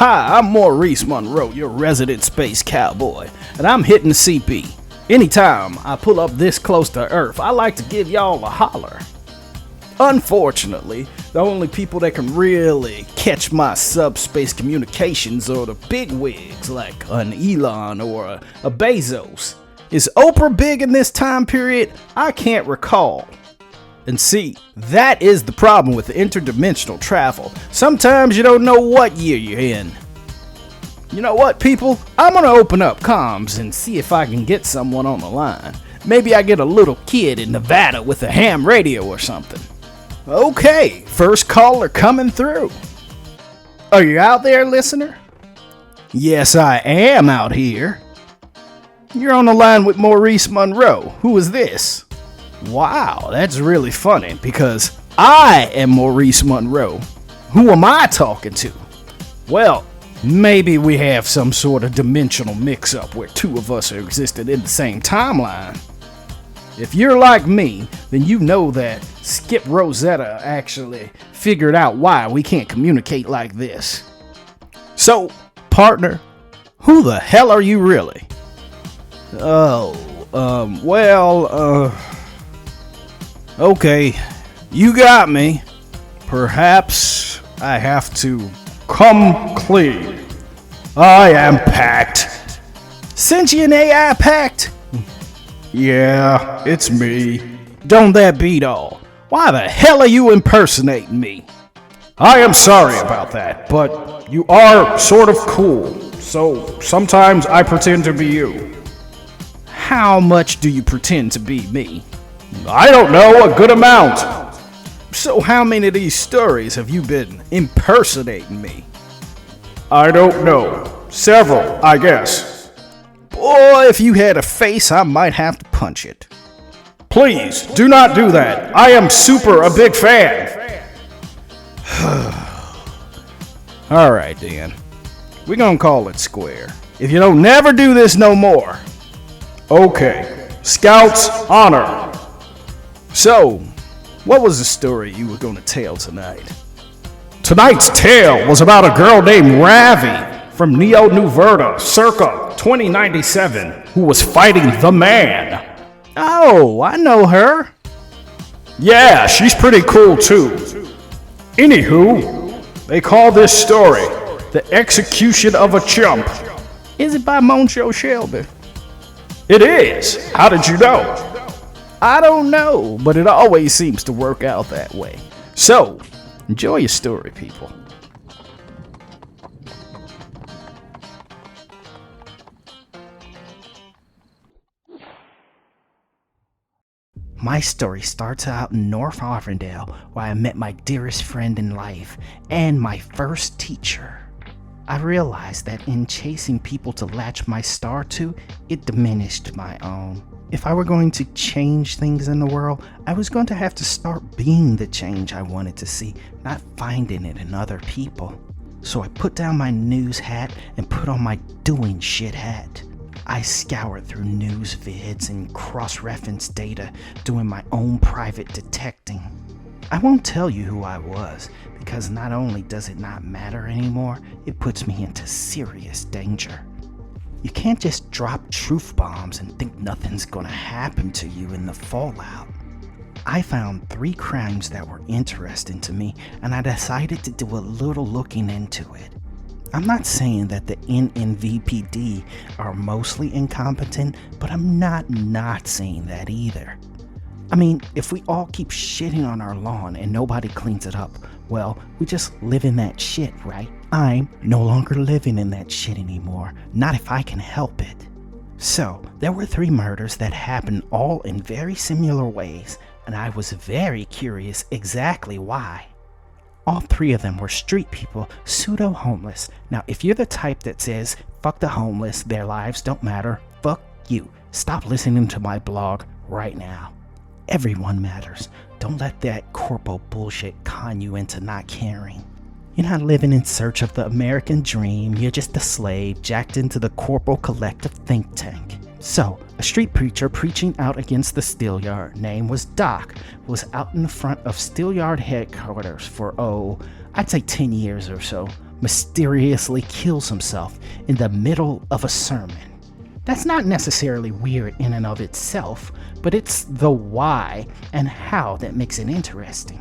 Hi, I'm Maurice Monroe, your resident space cowboy, and I'm hitting CP. Anytime I pull up this close to Earth, I like to give y'all a holler. Unfortunately, the only people that can really catch my subspace communications are the bigwigs like an Elon or a Bezos. Is Oprah big in this time period? I can't recall. And see, that is the problem with interdimensional travel. Sometimes you don't know what year you're in. You know what, people? I'm gonna open up comms and see if I can get someone on the line. Maybe I get a little kid in Nevada with a ham radio or something. Okay, first caller coming through. Are you out there, listener? Yes, I am out here. You're on the line with Maurice Monroe. Who is this? Wow, that's really funny because I am Maurice Monroe. Who am I talking to? Well, maybe we have some sort of dimensional mix-up where two of us are existing in the same timeline. If you're like me, then you know that Skip Rosetta actually figured out why we can't communicate like this. So, partner, who the hell are you really? Okay, you got me. Perhaps I have to come clean. I am packed. Sentient AI packed? Yeah, it's me. Don't that beat all? Why the hell are you impersonating me? I am sorry about that, but you are sort of cool, so sometimes I pretend to be you. How much do you pretend to be me? I don't know, a good amount. So how many of these stories have you been impersonating me? I don't know. Several, I guess. Boy, if you had a face, I might have to punch it. Please, do not do that. I am a big fan. Alright, Dan. We're gonna call it square. If you don't never do this no more. Okay. Scouts, honor. So, what was the story you were gonna tell tonight? Tonight's tale was about a girl named Ravvy from Neo New Verta, circa 2097, who was fighting the man. Oh, I know her. Yeah, she's pretty cool too. Anywho, they call this story The Execution of a Chump. Is it by Montsho Shelby? It is. How did you know? I don't know, but it always seems to work out that way. So, enjoy your story, people. My story starts out in North Arvindale, where I met my dearest friend in life and my first teacher. I realized that in chasing people to latch my star to, it diminished my own. If I were going to change things in the world, I was going to have to start being the change I wanted to see, not finding it in other people. So I put down my news hat and put on my doing shit hat. I scoured through news vids and cross-referenced data, doing my own private detecting. I won't tell you who I was, because not only does it not matter anymore, it puts me into serious danger. You can't just drop truth bombs and think nothing's gonna happen to you in the fallout. I found 3 crimes that were interesting to me, and I decided to do a little looking into it. I'm not saying that the NNVPD are mostly incompetent, but I'm not saying that either. I mean, if we all keep shitting on our lawn and nobody cleans it up, well, we just live in that shit, right? I'm no longer living in that shit anymore, not if I can help it. So, there were 3 murders that happened all in very similar ways, and I was very curious exactly why. All 3 of them were street people, pseudo-homeless. Now, if you're the type that says, fuck the homeless, their lives don't matter, fuck you. Stop listening to my blog right now. Everyone matters. Don't let that corpo bullshit con you into not caring. You're not living in search of the American dream, you're just a slave jacked into the corpo collective think tank. So, a street preacher preaching out against the Steelyard, name was Doc, was out in the front of Steelyard headquarters for, I'd say 10 years or so, mysteriously kills himself in the middle of a sermon. That's not necessarily weird in and of itself, but it's the why and how that makes it interesting.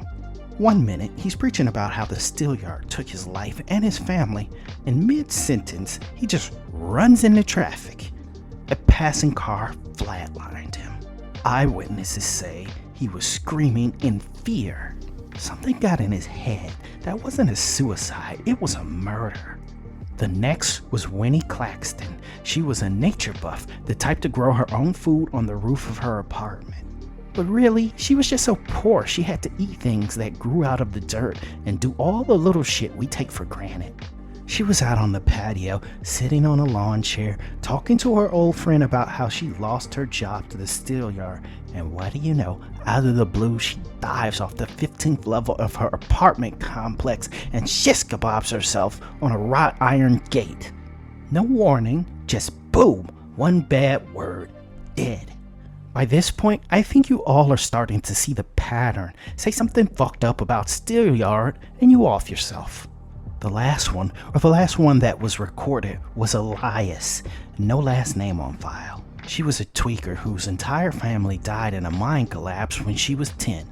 One minute, he's preaching about how the Steelyard took his life and his family, and mid-sentence, he just runs into traffic. A passing car flatlined him. Eyewitnesses say he was screaming in fear. Something got in his head. That wasn't a suicide, it was a murder. The next was Winnie Claxton. She was a nature buff, the type to grow her own food on the roof of her apartment. But really, she was just so poor she had to eat things that grew out of the dirt and do all the little shit we take for granted. She was out on the patio, sitting on a lawn chair, talking to her old friend about how she lost her job to the Steelyard, and what do you know, out of the blue she dives off the 15th level of her apartment complex and shish kebabs herself on a wrought iron gate. No warning, just boom, one bad word, dead. By this point, I think you all are starting to see the pattern. Say something fucked up about Steelyard and you off yourself. The last one that was recorded was Elias, no last name on file. She was a tweaker whose entire family died in a mine collapse when she was 10.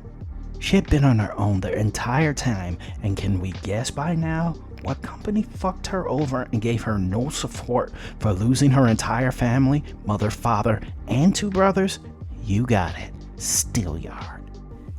She had been on her own the entire time, and can we guess by now what company fucked her over and gave her no support for losing her entire family, mother, father, and 2 brothers? You got it, Steelyard.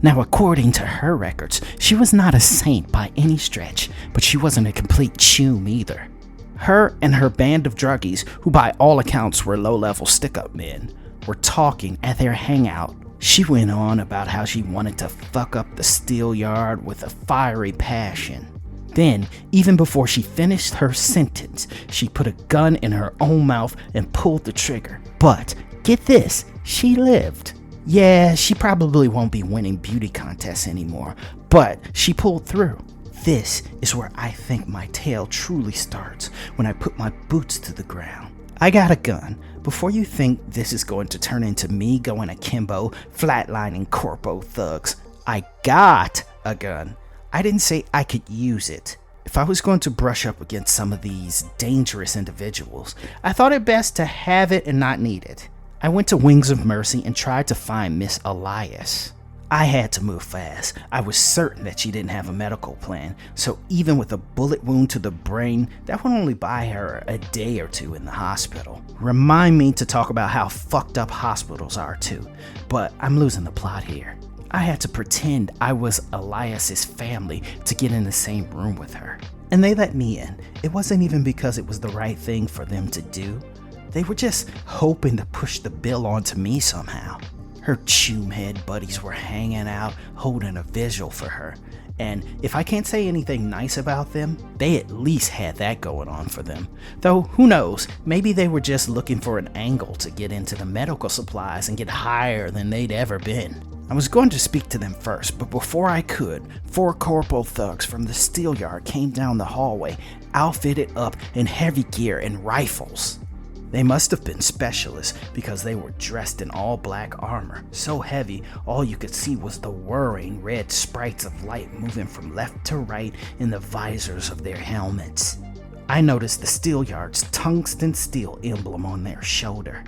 Now, according to her records, she was not a saint by any stretch, but she wasn't a complete chum either. Her and her band of druggies, who by all accounts were low-level stick-up men, were talking at their hangout. She went on about how she wanted to fuck up the Steelyard with a fiery passion. Then, even before she finished her sentence, she put a gun in her own mouth and pulled the trigger. But, get this, she lived. Yeah, she probably won't be winning beauty contests anymore, but she pulled through. This is where I think my tale truly starts, when I put my boots to the ground. I got a gun. Before you think this is going to turn into me going akimbo, flatlining corpo thugs, I got a gun. I didn't say I could use it. If I was going to brush up against some of these dangerous individuals, I thought it best to have it and not need it. I went to Wings of Mercy and tried to find Miss Elias. I had to move fast. I was certain that she didn't have a medical plan, so even with a bullet wound to the brain, that would only buy her a day or 2 in the hospital. Remind me to talk about how fucked up hospitals are too, but I'm losing the plot here. I had to pretend I was Elias's family to get in the same room with her. And they let me in. It wasn't even because it was the right thing for them to do. They were just hoping to push the bill onto me somehow. Her chumhead buddies were hanging out, holding a vigil for her. And if I can't say anything nice about them, they at least had that going on for them. Though, who knows, maybe they were just looking for an angle to get into the medical supplies and get higher than they'd ever been. I was going to speak to them first, but before I could, 4 corporal thugs from the Steelyard came down the hallway, outfitted up in heavy gear and rifles. They must have been specialists because they were dressed in all black armor, so heavy all you could see was the whirring red sprites of light moving from left to right in the visors of their helmets. I noticed the Steelyard's tungsten steel emblem on their shoulder.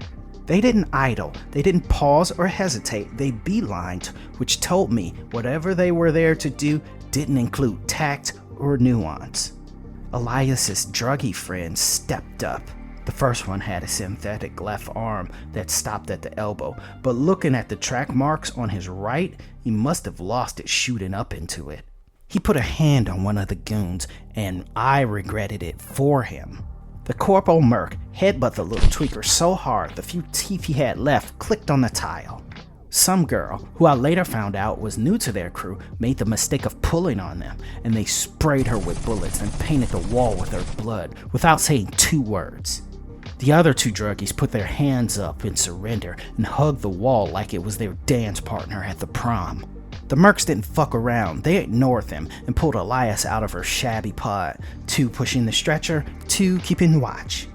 They didn't idle, they didn't pause or hesitate, they beelined, which told me whatever they were there to do didn't include tact or nuance. Elias's druggy friends stepped up. The first one had a synthetic left arm that stopped at the elbow, but looking at the track marks on his right, he must have lost it shooting up into it. He put a hand on one of the goons, and I regretted it for him. The corporal merc headbutted the little tweaker so hard the few teeth he had left clicked on the tile. Some girl, who I later found out was new to their crew, made the mistake of pulling on them, and they sprayed her with bullets and painted the wall with her blood without saying 2 words. The other 2 druggies put their hands up in surrender and hugged the wall like it was their dance partner at the prom. The mercs didn't fuck around, they ignored them and pulled Elias out of her shabby pod, 2 pushing the stretcher, 2 keeping watch.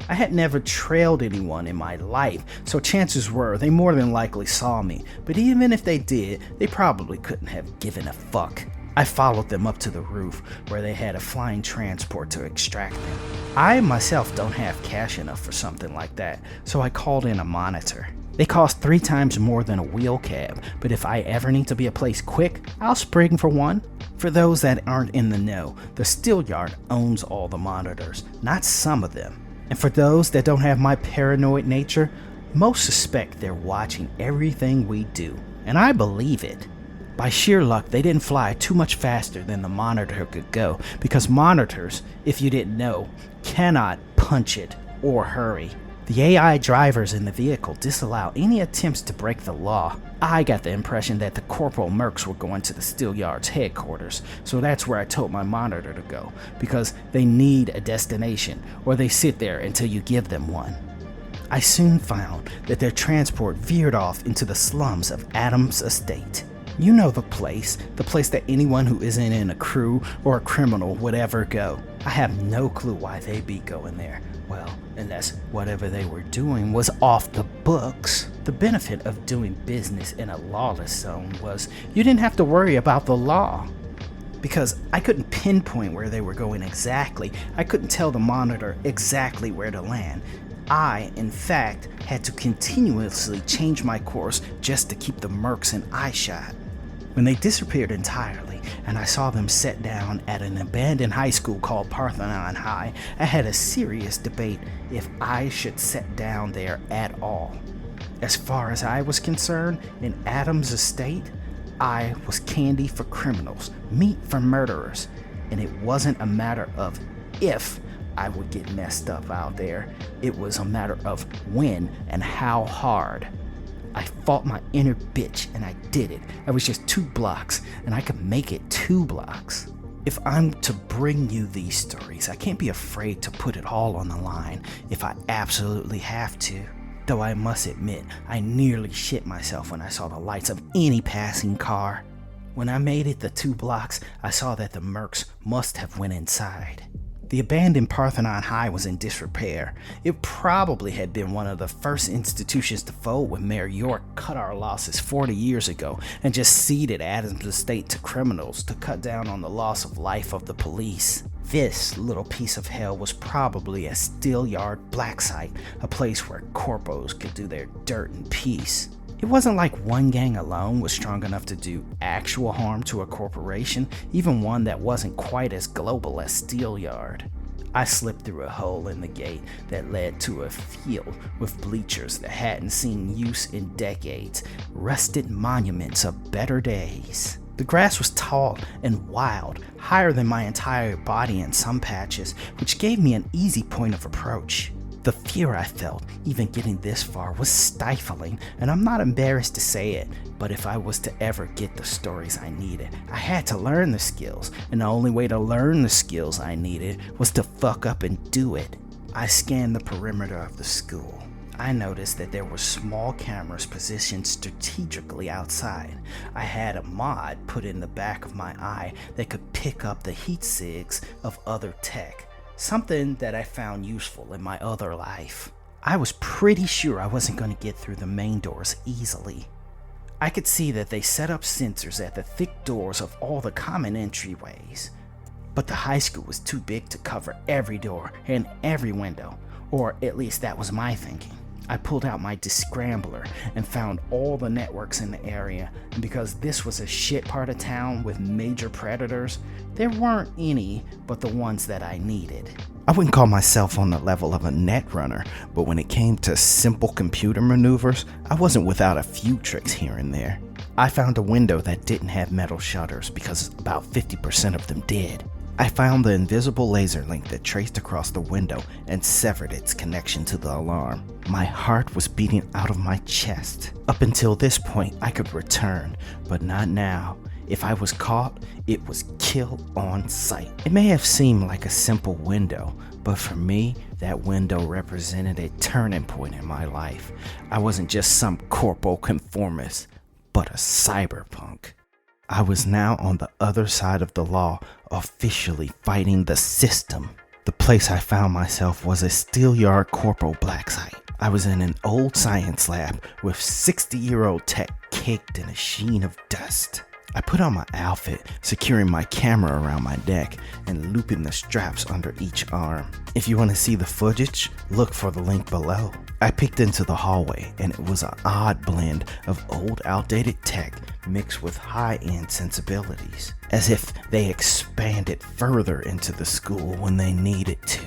I had never trailed anyone in my life, so chances were they more than likely saw me, but even if they did, they probably couldn't have given a fuck. I followed them up to the roof where they had a flying transport to extract them. I myself don't have cash enough for something like that, so I called in a monitor. They cost 3 times more than a wheel cab, but if I ever need to be a place quick, I'll spring for one. For those that aren't in the know, the Steelyard owns all the monitors, not some of them. And for those that don't have my paranoid nature, most suspect they're watching everything we do, and I believe it. By sheer luck, they didn't fly too much faster than the monitor could go, because monitors, if you didn't know, cannot punch it or hurry. The AI drivers in the vehicle disallow any attempts to break the law. I got the impression that the Corporal Mercs were going to the Steelyard's headquarters, so that's where I told my monitor to go, because they need a destination, or they sit there until you give them one. I soon found that their transport veered off into the slums of Adams Estate. You know the place that anyone who isn't in a crew or a criminal would ever go. I have no clue why they'd be going there. Well, unless whatever they were doing was off the books. The benefit of doing business in a lawless zone was you didn't have to worry about the law. Because I couldn't pinpoint where they were going exactly, I couldn't tell the monitor exactly where to land. I, in fact, had to continuously change my course just to keep the mercs in eyeshot. When they disappeared entirely, and I saw them set down at an abandoned high school called Parthenon High, I had a serious debate if I should set down there at all. As far as I was concerned, in Adams Estate, I was candy for criminals, meat for murderers, and it wasn't a matter of if I would get messed up out there. It was a matter of when and how hard. I fought my inner bitch and I did it. I was just 2 blocks and I could make it 2 blocks. If I'm to bring you these stories, I can't be afraid to put it all on the line if I absolutely have to. Though I must admit, I nearly shit myself when I saw the lights of any passing car. When I made it the 2 blocks, I saw that the mercs must have went inside. The abandoned Parthenon High was in disrepair. It probably had been one of the first institutions to fold when Mayor York cut our losses 40 years ago and just ceded Adams Estate to criminals to cut down on the loss of life of the police. This little piece of hell was probably a Steelyard black site, a place where corpos could do their dirt in peace. It wasn't like one gang alone was strong enough to do actual harm to a corporation, even one that wasn't quite as global as Steelyard. I slipped through a hole in the gate that led to a field with bleachers that hadn't seen use in decades, rusted monuments of better days. The grass was tall and wild, higher than my entire body in some patches, which gave me an easy point of approach. The fear I felt, even getting this far, was stifling, and I'm not embarrassed to say it, but if I was to ever get the stories I needed, I had to learn the skills, and the only way to learn the skills I needed was to fuck up and do it. I scanned the perimeter of the school. I noticed that there were small cameras positioned strategically outside. I had a mod put in the back of my eye that could pick up the heat sigs of other tech. Something that I found useful in my other life. I was pretty sure I wasn't going to get through the main doors easily. I could see that they set up sensors at the thick doors of all the common entryways. But the high school was too big to cover every door and every window, or at least that was my thinking. I pulled out my descrambler and found all the networks in the area, and because this was a shit part of town with major predators, there weren't any but the ones that I needed. I wouldn't call myself on the level of a net runner, but when it came to simple computer maneuvers, I wasn't without a few tricks here and there. I found a window that didn't have metal shutters because about 50% of them did. I found the invisible laser link that traced across the window and severed its connection to the alarm. My heart was beating out of my chest. Up until this point, I could return, but not now. If I was caught, it was kill on sight. It may have seemed like a simple window, but for me, that window represented a turning point in my life. I wasn't just some corpo conformist, but a cyberpunk. I was now on the other side of the law, officially fighting the system. The place I found myself was a Steelyard corporal black site. I was in an old science lab with 60-year-old tech caked in a sheen of dust. I put on my outfit, securing my camera around my neck and looping the straps under each arm. If you want to see the footage, look for the link below. I peeked into the hallway, and it was an odd blend of old, outdated tech mixed with high-end sensibilities, as if they expanded further into the school when they needed to.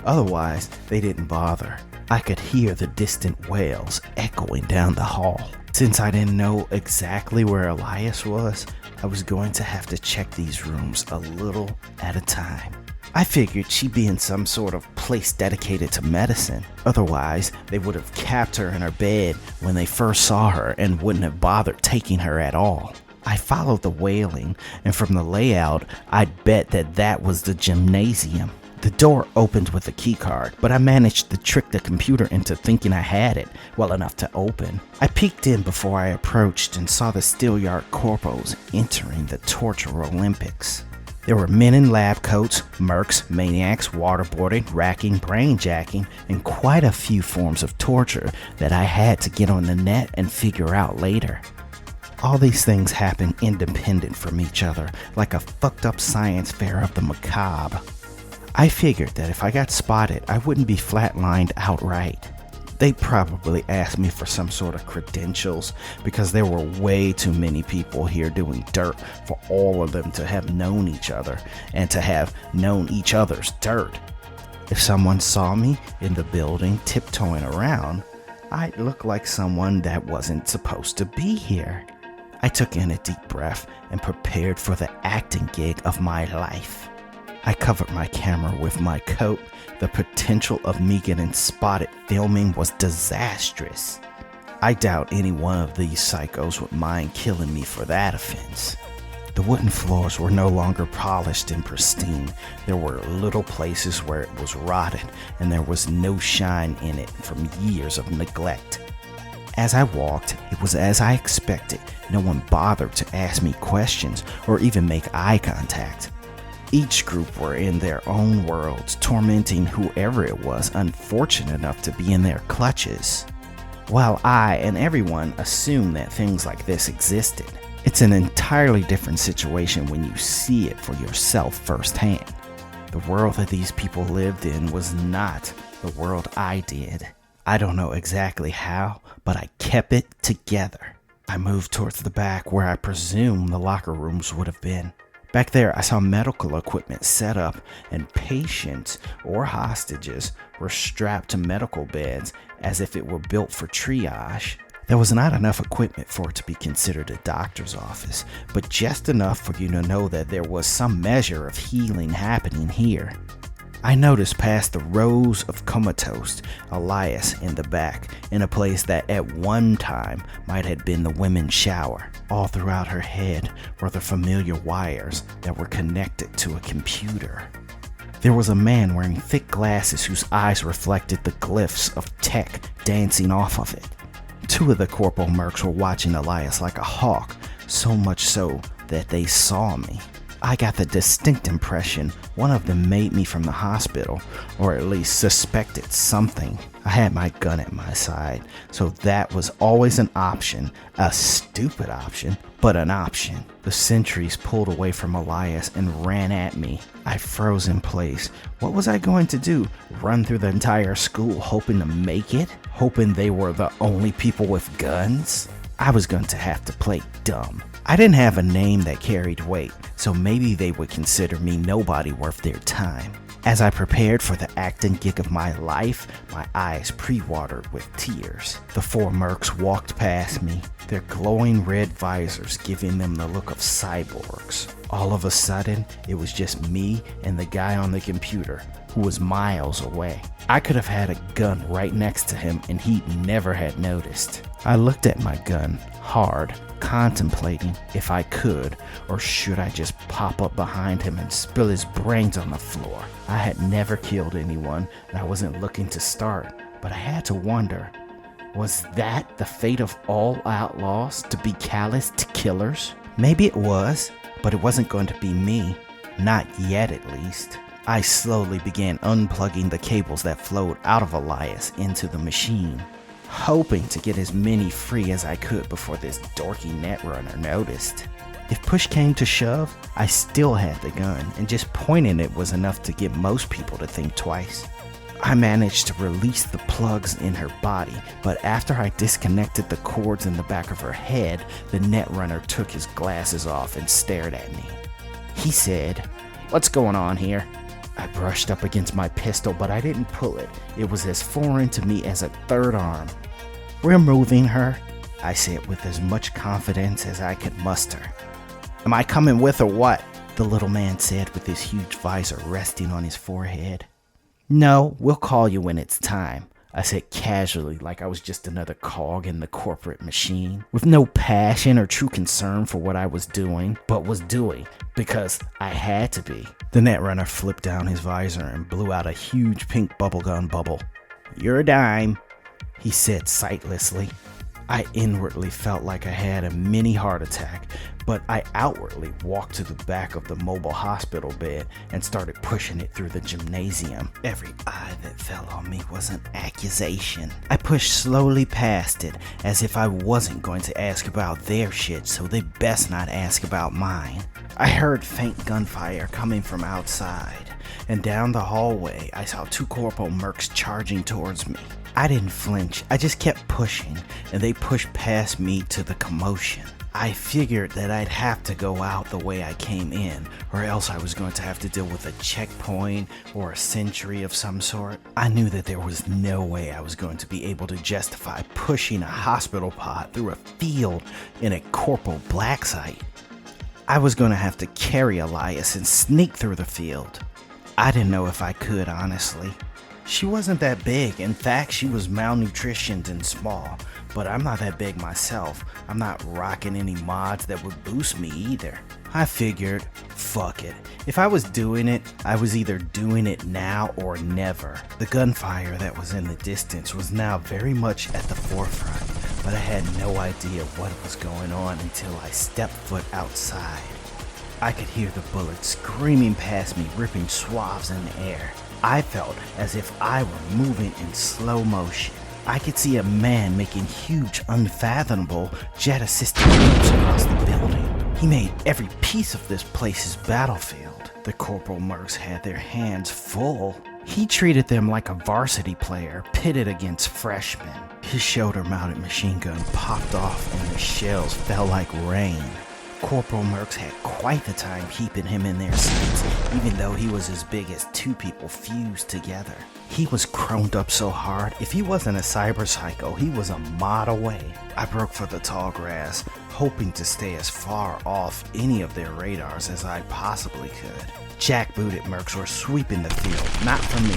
Otherwise, they didn't bother. I could hear the distant wails echoing down the hall. Since I didn't know exactly where Elias was, I was going to have to check these rooms a little at a time. I figured she'd be in some sort of place dedicated to medicine. Otherwise, they would have capped her in her bed when they first saw her and wouldn't have bothered taking her at all. I followed the wailing, and from the layout, I'd bet that was the gymnasium. The door opened with a keycard, but I managed to trick the computer into thinking I had it well enough to open. I peeked in before I approached and saw the Steelyard corpos entering the Torture Olympics. There were men in lab coats, mercs, maniacs, waterboarding, racking, brainjacking, and quite a few forms of torture that I had to get on the net and figure out later. All these things happen independent from each other, like a fucked up science fair of the macabre. I figured that if I got spotted, I wouldn't be flatlined outright. They'd probably ask me for some sort of credentials because there were way too many people here doing dirt for all of them to have known each other and to have known each other's dirt. If someone saw me in the building tiptoeing around, I'd look like someone that wasn't supposed to be here. I took in a deep breath and prepared for the acting gig of my life. I covered my camera with my coat. The potential of me getting spotted filming was disastrous. I doubt any one of these psychos would mind killing me for that offense. The wooden floors were no longer polished and pristine. There were little places where it was rotted, and there was no shine in it from years of neglect. As I walked, it was as I expected. No one bothered to ask me questions or even make eye contact. Each group were in their own worlds, tormenting whoever it was unfortunate enough to be in their clutches, while I and everyone assumed that things like this existed. It's an entirely different situation when you see it for yourself firsthand. The world that these people lived in was not the world I did. I don't know exactly how, but I kept it together. I moved towards the back where I presume the locker rooms would have been. Back there, I saw medical equipment set up, and patients or hostages were strapped to medical beds as if it were built for triage. There was not enough equipment for it to be considered a doctor's office, but just enough for you to know that there was some measure of healing happening here. I noticed past the rows of comatose Elias in the back, in a place that at one time might have been the women's shower. All throughout her head were the familiar wires that were connected to a computer. There was a man wearing thick glasses whose eyes reflected the glyphs of tech dancing off of it. Two of the corporal mercs were watching Elias like a hawk, so much so that they saw me. I got the distinct impression one of them made me from the hospital, or at least suspected something. I had my gun at my side, so that was always an option. A stupid option, but an option. The sentries pulled away from Elias and ran at me. I froze in place. What was I going to do? Run through the entire school hoping to make it? Hoping they were the only people with guns? I was going to have to play dumb. I didn't have a name that carried weight, so maybe they would consider me nobody worth their time. As I prepared for the acting gig of my life, my eyes pre-watered with tears. The four mercs walked past me, their glowing red visors giving them the look of cyborgs. All of a sudden, it was just me and the guy on the computer, who was miles away. I could have had a gun right next to him and he'd never had noticed. I looked at my gun, hard, contemplating if I could, or should I just pop up behind him and spill his brains on the floor. I had never killed anyone, and I wasn't looking to start, but I had to wonder, was that the fate of all outlaws, to be callous to killers? Maybe it was, but it wasn't going to be me. Not yet, at least. I slowly began unplugging the cables that flowed out of Elias into the machine, hoping to get as many free as I could before this dorky netrunner noticed. If push came to shove, I still had the gun, and just pointing it was enough to get most people to think twice. I managed to release the plugs in her body, but after I disconnected the cords in the back of her head, the netrunner took his glasses off and stared at me. He said, "What's going on here?" I brushed up against my pistol, but I didn't pull it. It was as foreign to me as a third arm. "We're moving her," I said with as much confidence as I could muster. "Am I coming with or what?" the little man said with his huge visor resting on his forehead. "No, we'll call you when it's time," I said casually, like I was just another cog in the corporate machine, with no passion or true concern for what I was doing, but was doing because I had to be. The netrunner flipped down his visor and blew out a huge pink bubblegum bubble. "You're a dime," he said sightlessly. I inwardly felt like I had a mini heart attack, but I outwardly walked to the back of the mobile hospital bed and started pushing it through the gymnasium. Every eye that fell on me was an accusation. I pushed slowly past it, as if I wasn't going to ask about their shit, so they best not ask about mine. I heard faint gunfire coming from outside, and down the hallway I saw two Corporal Mercs charging towards me. I didn't flinch, I just kept pushing, and they pushed past me to the commotion. I figured that I'd have to go out the way I came in, or else I was going to have to deal with a checkpoint or a sentry of some sort. I knew that there was no way I was going to be able to justify pushing a hospital pod through a field in a Corporal Black site. I was going to have to carry Elias and sneak through the field. I didn't know if I could, honestly. She wasn't that big. In fact, she was malnutritioned and small, but I'm not that big myself. I'm not rocking any mods that would boost me either. I figured, fuck it. If I was doing it, I was either doing it now or never. The gunfire that was in the distance was now very much at the forefront, but I had no idea what was going on until I stepped foot outside. I could hear the bullets screaming past me, ripping swaths in the air. I felt as if I were moving in slow motion. I could see a man making huge, unfathomable, jet-assisted leaps across the building. He made every piece of this place his battlefield. The Corporal Mercs had their hands full. He treated them like a varsity player pitted against freshmen. His shoulder-mounted machine gun popped off and the shells fell like rain. Corporal Mercs had quite the time keeping him in their seats, even though he was as big as two people fused together. He was chromed up so hard, if he wasn't a cyber psycho, he was a mod away. I broke for the tall grass, hoping to stay as far off any of their radars as I possibly could. Jackbooted Mercs were sweeping the field, not for me,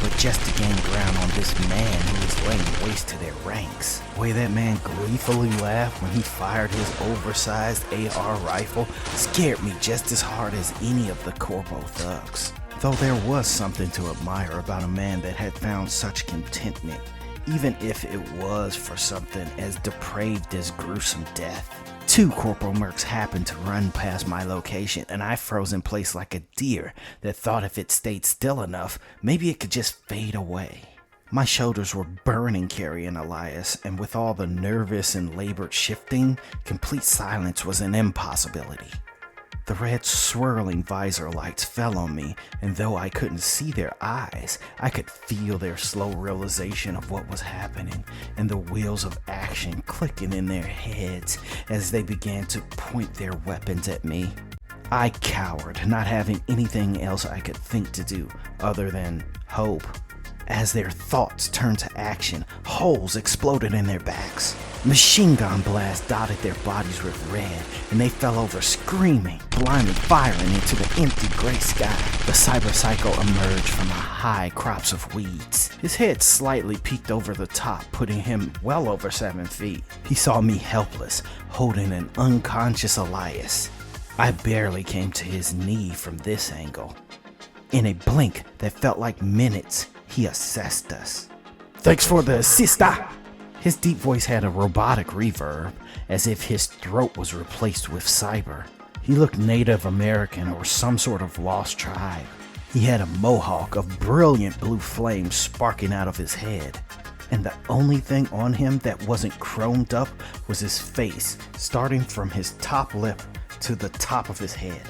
but just to gain ground on this man who was laying waste to their ranks. The way that man gleefully laughed when he fired his oversized AR rifle scared me just as hard as any of the Corpo thugs. Though there was something to admire about a man that had found such contentment, even if it was for something as depraved as gruesome death. Two Corporal Mercs happened to run past my location, and I froze in place like a deer that thought if it stayed still enough, maybe it could just fade away. My shoulders were burning carrying Elias, and with all the nervous and labored shifting, complete silence was an impossibility. The red swirling visor lights fell on me, and though I couldn't see their eyes, I could feel their slow realization of what was happening, and the wheels of action clicking in their heads as they began to point their weapons at me. I cowered, not having anything else I could think to do other than hope. As their thoughts turned to action, holes exploded in their backs. Machine gun blasts dotted their bodies with red, and they fell over screaming, blindly firing into the empty gray sky. The cyber psycho emerged from a high crops of weeds. His head slightly peeked over the top, putting him well over 7 feet. He saw me helpless, holding an unconscious Elias. I barely came to his knee from this angle. In a blink that felt like minutes, he assessed us. "Thanks for the assist." His deep voice had a robotic reverb, as if his throat was replaced with cyber. He looked Native American or some sort of lost tribe. He had a mohawk of brilliant blue flames sparking out of his head, and the only thing on him that wasn't chromed up was his face, starting from his top lip to the top of his head.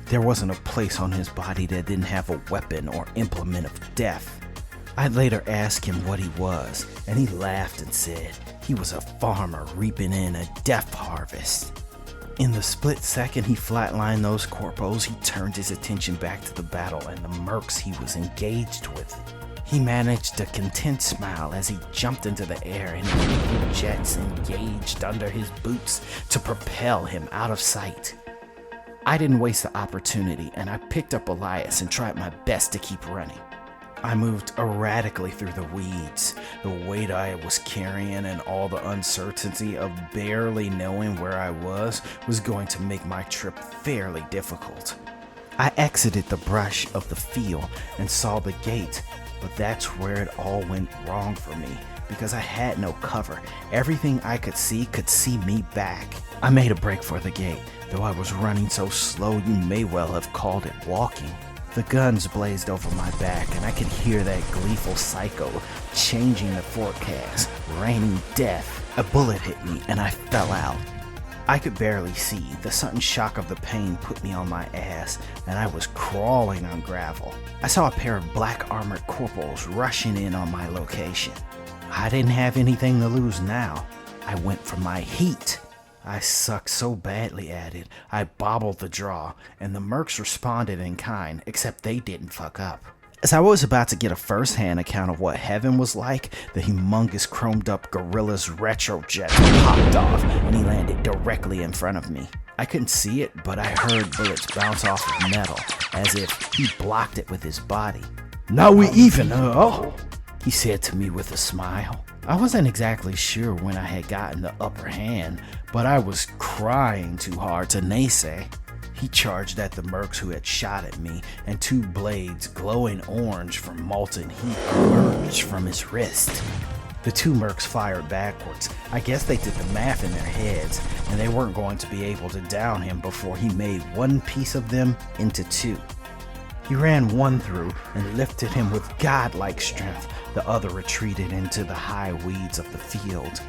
There wasn't a place on his body that didn't have a weapon or implement of death. I later asked him what he was, and he laughed and said he was a farmer reaping in a death harvest. In the split second he flatlined those corpos, he turned his attention back to the battle and the mercs he was engaged with. He managed a content smile as he jumped into the air and the jets engaged under his boots to propel him out of sight. I didn't waste the opportunity and I picked up Elias and tried my best to keep running. I moved erratically through the weeds, the weight I was carrying and all the uncertainty of barely knowing where I was going to make my trip fairly difficult. I exited the brush of the field and saw the gate, but that's where it all went wrong for me because I had no cover. Everything I could see me back. I made a break for the gate, though I was running so slow you may well have called it walking. The guns blazed over my back, and I could hear that gleeful psycho changing the forecast, raining death. A bullet hit me, and I fell out. I could barely see. The sudden shock of the pain put me on my ass, and I was crawling on gravel. I saw a pair of black armored corporals rushing in on my location. I didn't have anything to lose now. I went for my heat. I sucked so badly at it, I bobbled the draw, and the mercs responded in kind, except they didn't fuck up. As I was about to get a first-hand account of what heaven was like, the humongous chromed-up gorilla's retrojet popped off, and he landed directly in front of me. I couldn't see it, but I heard bullets bounce off of metal, as if he blocked it with his body. "Now we even, he said to me with a smile. I wasn't exactly sure when I had gotten the upper hand, but I was crying too hard to naysay. He charged at the mercs who had shot at me, and two blades, glowing orange from molten heat, emerged from his wrist. The two mercs fired backwards. I guess they did the math in their heads, and they weren't going to be able to down him before he made one piece of them into two. He ran one through and lifted him with godlike strength. The other retreated into the high weeds of the field.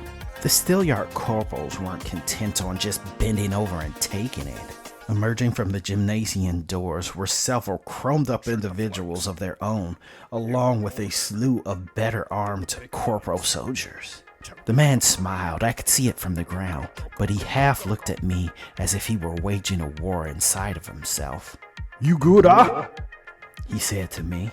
The Steelyard corporals weren't content on just bending over and taking it. Emerging from the gymnasium doors were several chromed-up individuals of their own, along with a slew of better-armed corporal soldiers. The man smiled. I could see it from the ground, but he half looked at me as if he were waging a war inside of himself. "You good, he said to me.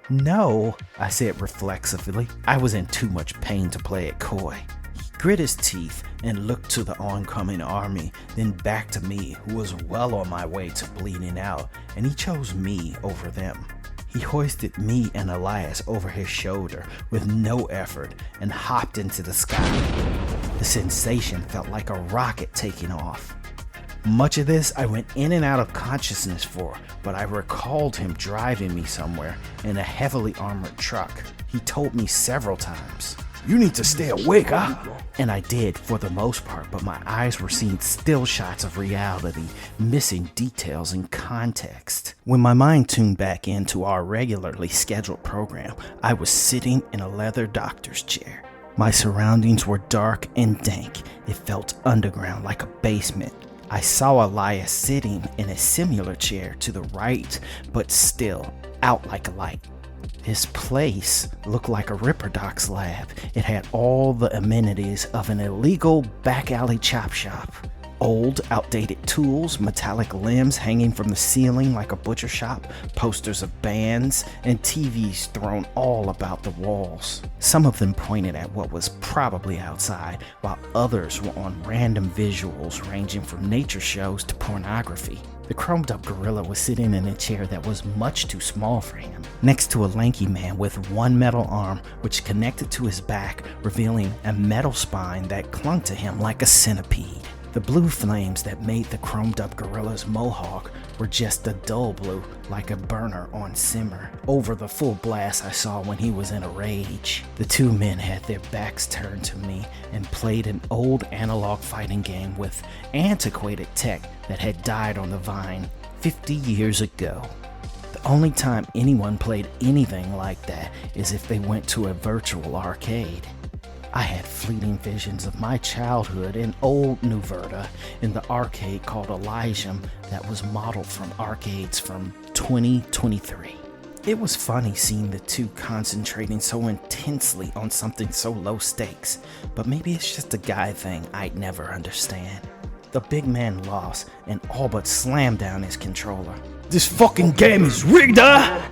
"No," I said reflexively. I was in too much pain to play it coy. He grit his teeth and looked to the oncoming army, then back to me, who was well on my way to bleeding out, and he chose me over them. He hoisted me and Elias over his shoulder with no effort and hopped into the sky. The sensation felt like a rocket taking off. Much of this I went in and out of consciousness for, but I recalled him driving me somewhere in a heavily armored truck. He told me several times, "You need to stay awake, And I did for the most part, but my eyes were seeing still shots of reality, missing details and context. When my mind tuned back into our regularly scheduled program, I was sitting in a leather doctor's chair. My surroundings were dark and dank. It felt underground like a basement. I saw Elias sitting in a similar chair to the right, but still out like a light. His place looked like a Ripper Doc's lab. It had all the amenities of an illegal back alley chop shop. Old, outdated tools, metallic limbs hanging from the ceiling like a butcher shop, posters of bands, and TVs thrown all about the walls. Some of them pointed at what was probably outside, while others were on random visuals ranging from nature shows to pornography. The chromed-up gorilla was sitting in a chair that was much too small for him, next to a lanky man with one metal arm which connected to his back, revealing a metal spine that clung to him like a centipede. The blue flames that made the chromed-up gorilla's mohawk were just a dull blue, like a burner on simmer, over the full blast I saw when he was in a rage. The two men had their backs turned to me and played an old analog fighting game with antiquated tech that had died on the vine 50 years ago. The only time anyone played anything like that is if they went to a virtual arcade. I had fleeting visions of my childhood in old New Verta in the arcade called Elysium that was modeled from arcades from 2023. It was funny seeing the two concentrating so intensely on something so low stakes, but maybe it's just a guy thing I'd never understand. The big man lost and all but slammed down his controller. "This fucking game is rigged, ah!"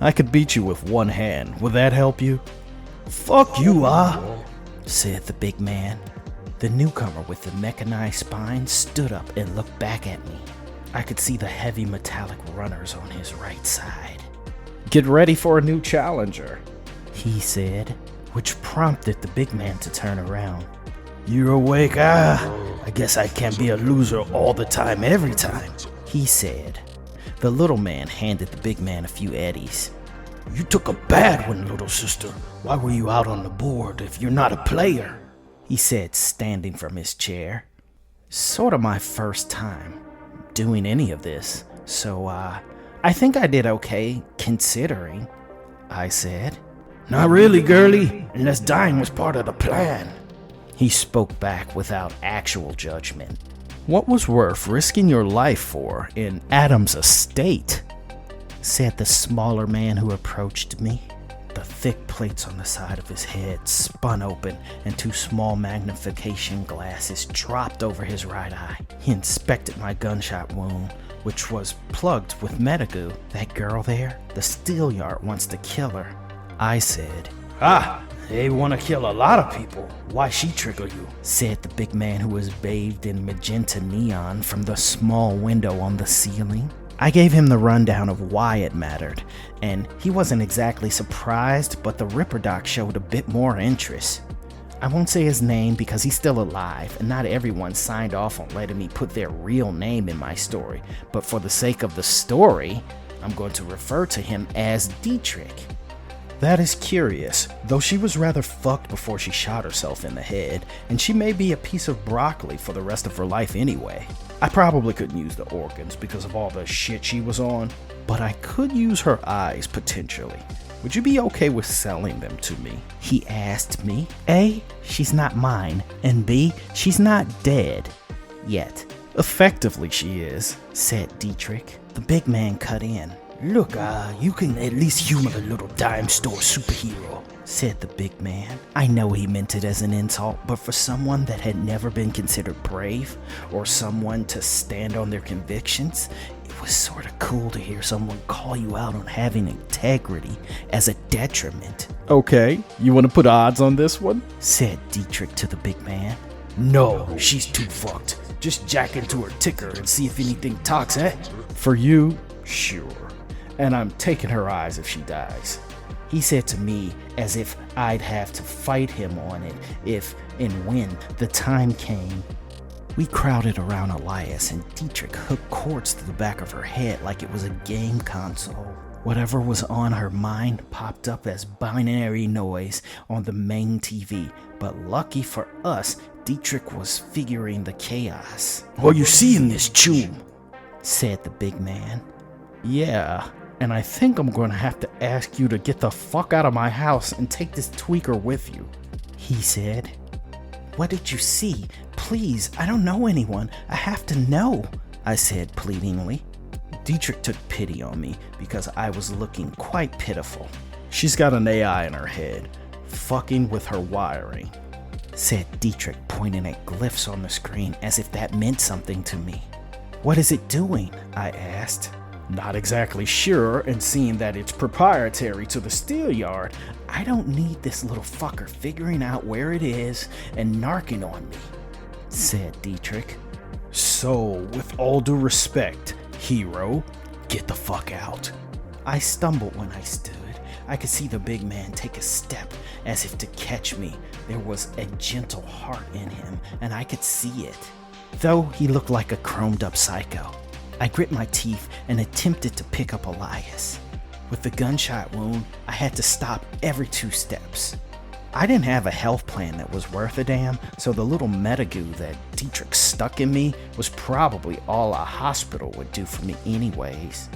"I could beat you with one hand. Would that help you?" "Fuck you, said the big man. The newcomer with the mechanized spine stood up and looked back at me. I could see the heavy metallic runners on his right side. "Get ready for a new challenger," he said, which prompted the big man to turn around. "You're awake, I guess I can't be a loser all the time, every time," he said. The little man handed the big man a few eddies. "You took a bad one, little sister. Why were you out on the board if you're not a player?" he said, standing from his chair. Sorta my first time doing any of this, so I think I did okay, considering, I said. "Not really, girlie, unless dying was part of the plan," he spoke back without actual judgment. "What was worth risking your life for in Adam's estate?" said the smaller man who approached me. The thick plates on the side of his head spun open and two small magnification glasses dropped over his right eye. He inspected my gunshot wound, which was plugged with Metagoo. "That girl there, the Steelyard wants to kill her," I said. They want to kill a lot of people. Why she trigger you?" said the big man who was bathed in magenta neon from the small window on the ceiling. I gave him the rundown of why it mattered, and he wasn't exactly surprised, but the Ripper Doc showed a bit more interest. I won't say his name because he's still alive, and not everyone signed off on letting me put their real name in my story, but for the sake of the story, I'm going to refer to him as Dietrich. That is curious, though she was rather fucked before she shot herself in the head, and she may be a piece of broccoli for the rest of her life anyway. I probably couldn't use the organs because of all the shit she was on, but I could use her eyes potentially. Would you be okay with selling them to me? He asked me. A, she's not mine, and B, she's not dead. Yet. Effectively she is, said Dietrich. The big man cut in. "Look, you can at least humor the little dime store superhero," said the big man. I know he meant it as an insult, but for someone that had never been considered brave, or someone to stand on their convictions, it was sorta cool to hear someone call you out on having integrity as a detriment. "Okay, you wanna put odds on this one?" said Dietrich to the big man. "No, she's too fucked. Just jack into her ticker and see if anything talks, eh?" "For you, sure. And I'm taking her eyes if she dies," he said to me, as if I'd have to fight him on it if and when the time came. We crowded around Elias, and Dietrich hooked cords to the back of her head like it was a game console. Whatever was on her mind popped up as binary noise on the main TV, but lucky for us, Dietrich was figuring the chaos. "What you see in this, Chump?" said the big man. "Yeah, and I think I'm going to have to ask you to get the fuck out of my house and take this tweaker with you," he said. "What did you see? Please, I don't know anyone. I have to know," I said pleadingly. Dietrich took pity on me because I was looking quite pitiful. "She's got an AI in her head, fucking with her wiring," said Dietrich, pointing at glyphs on the screen as if that meant something to me. "What is it doing?" I asked. "Not exactly sure, and seeing that it's proprietary to the Steelyard, I don't need this little fucker figuring out where it is and narking on me," said Dietrich. "So, with all due respect, hero, get the fuck out." I stumbled when I stood. I could see the big man take a step as if to catch me. There was a gentle heart in him, and I could see it, though he looked like a chromed up psycho. I grit my teeth and attempted to pick up Elias. With the gunshot wound, I had to stop every 2 steps. I didn't have a health plan that was worth a damn, so the little metagoo that Dietrich stuck in me was probably all a hospital would do for me anyways.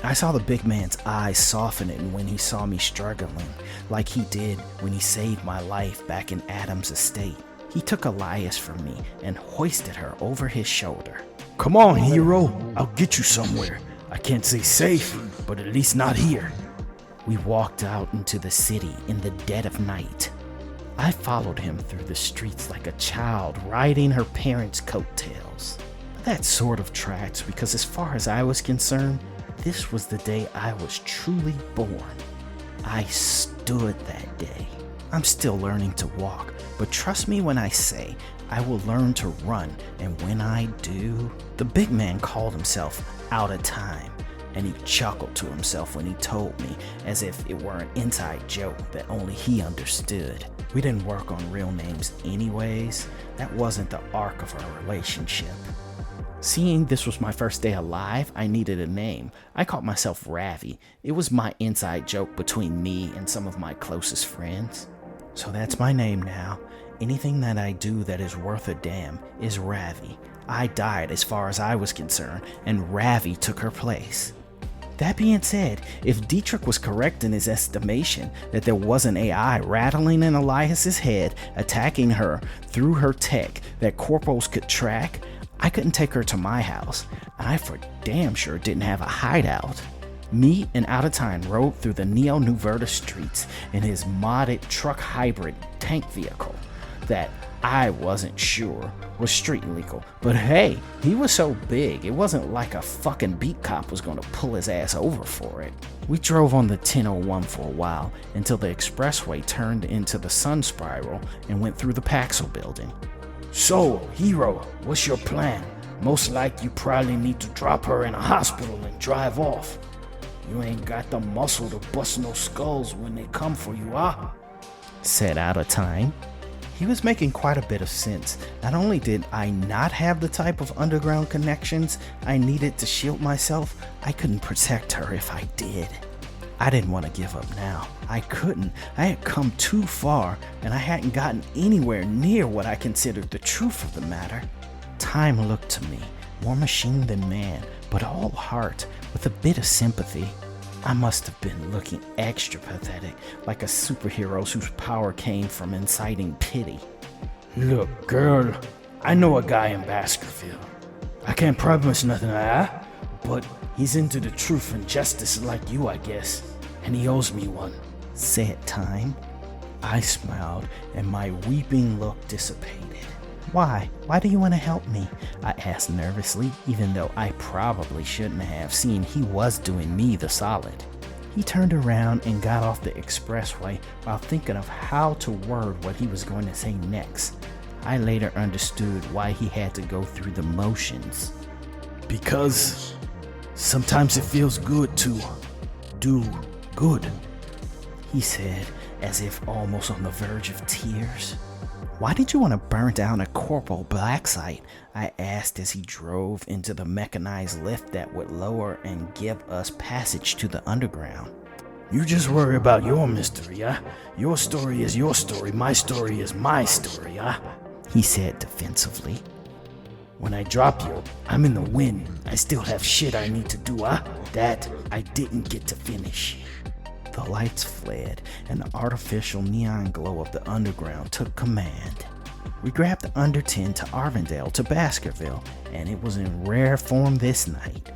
I saw the big man's eyes softening when he saw me struggling, like he did when he saved my life back in Adam's estate. He took Elias from me and hoisted her over his shoulder. Come on, hero. I'll get you somewhere. I can't say safe, but at least not here. We walked out into the city in the dead of night. I followed him through the streets like a child riding her parents' coattails. But that sort of tracks because as far as I was concerned, this was the day I was truly born. I stood that day. I'm still learning to walk, but trust me when I say I will learn to run, and when I do... The big man called himself Out of Time, and he chuckled to himself when he told me, as if it were an inside joke that only he understood. We didn't work on real names anyways. That wasn't the arc of our relationship. Seeing this was my first day alive, I needed a name. I called myself Ravvy. It was my inside joke between me and some of my closest friends. So that's my name now. Anything that I do that is worth a damn is Ravvy. I died as far as I was concerned, and Ravvy took her place. That being said, if Dietrich was correct in his estimation that there was an AI rattling in Elias's head, attacking her through her tech that corporals could track, I couldn't take her to my house, and I for damn sure didn't have a hideout. Me and Out of Time rode through the Neo New Verta streets in his modded truck hybrid tank vehicle that I wasn't sure was street legal. But hey, he was so big, it wasn't like a fucking beat cop was gonna pull his ass over for it. We drove on the 1001 for a while until the expressway turned into the Sun Spiral and went through the Paxil building. So, hero, what's your plan? Most like you probably need to drop her in a hospital and drive off. You ain't got the muscle to bust no skulls when they come for you, huh? Said Out of Time. He was making quite a bit of sense. Not only did I not have the type of underground connections I needed to shield myself, I couldn't protect her if I did. I didn't want to give up now. I couldn't. I had come too far, and I hadn't gotten anywhere near what I considered the truth of the matter. Time looked to me, more machine than man, but all heart, with a bit of sympathy. I must have been looking extra pathetic, like a superhero whose power came from inciting pity. Look, girl, I know a guy in Baskerville. I can't promise nothing, but he's into the truth and justice like you, I guess, and he owes me one. Said Time. I smiled, and my weeping look dissipated. Why? Why do you want to help me? I asked nervously, even though I probably shouldn't have, seen he was doing me the solid. He turned around and got off the expressway while thinking of how to word what he was going to say next. I later understood why he had to go through the motions. Because sometimes it feels good to do good, he said, as if almost on the verge of tears. Why did you want to burn down a Corporal black site? I asked as he drove into the mechanized lift that would lower and give us passage to the underground. You just worry about your mystery, huh? Your story is your story, my story is my story, huh? He said defensively. When I drop you, I'm in the wind. I still have shit I need to do, huh? That I didn't get to finish. The lights fled, and the artificial neon glow of the underground took command. We grabbed the under 10 to Arvindale to Baskerville, and it was in rare form this night.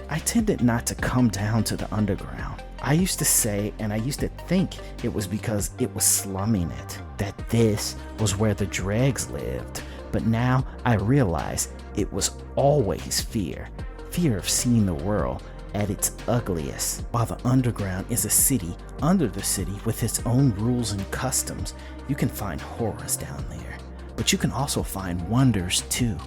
I tended not to come down to the underground. I used to say, and I used to think it was because it was slumming it, that this was where the dregs lived. But now I realize it was always fear of seeing the world at its ugliest, while the underground is a city under the city with its own rules and customs. You can find horrors down there, but you can also find wonders too.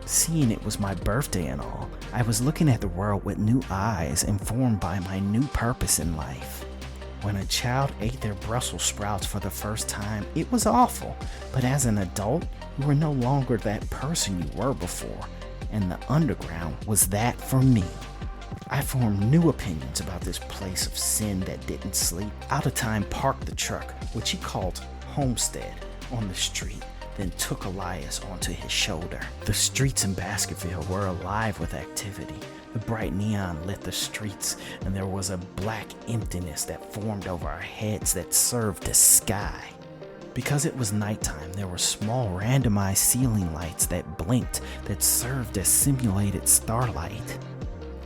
Seeing it was my birthday and all, I was looking at the world with new eyes, informed by my new purpose in life. When a child ate their Brussels sprouts for the first time, it was awful, but as an adult, you were no longer that person you were before, and the underground was that for me. I formed new opinions about this place of sin that didn't sleep. Out of Time parked the truck, which he called Homestead, on the street, then took Elias onto his shoulder. The streets in Baskerville were alive with activity. The bright neon lit the streets, and there was a black emptiness that formed over our heads that served as sky. Because it was nighttime, there were small randomized ceiling lights that blinked that served as simulated starlight.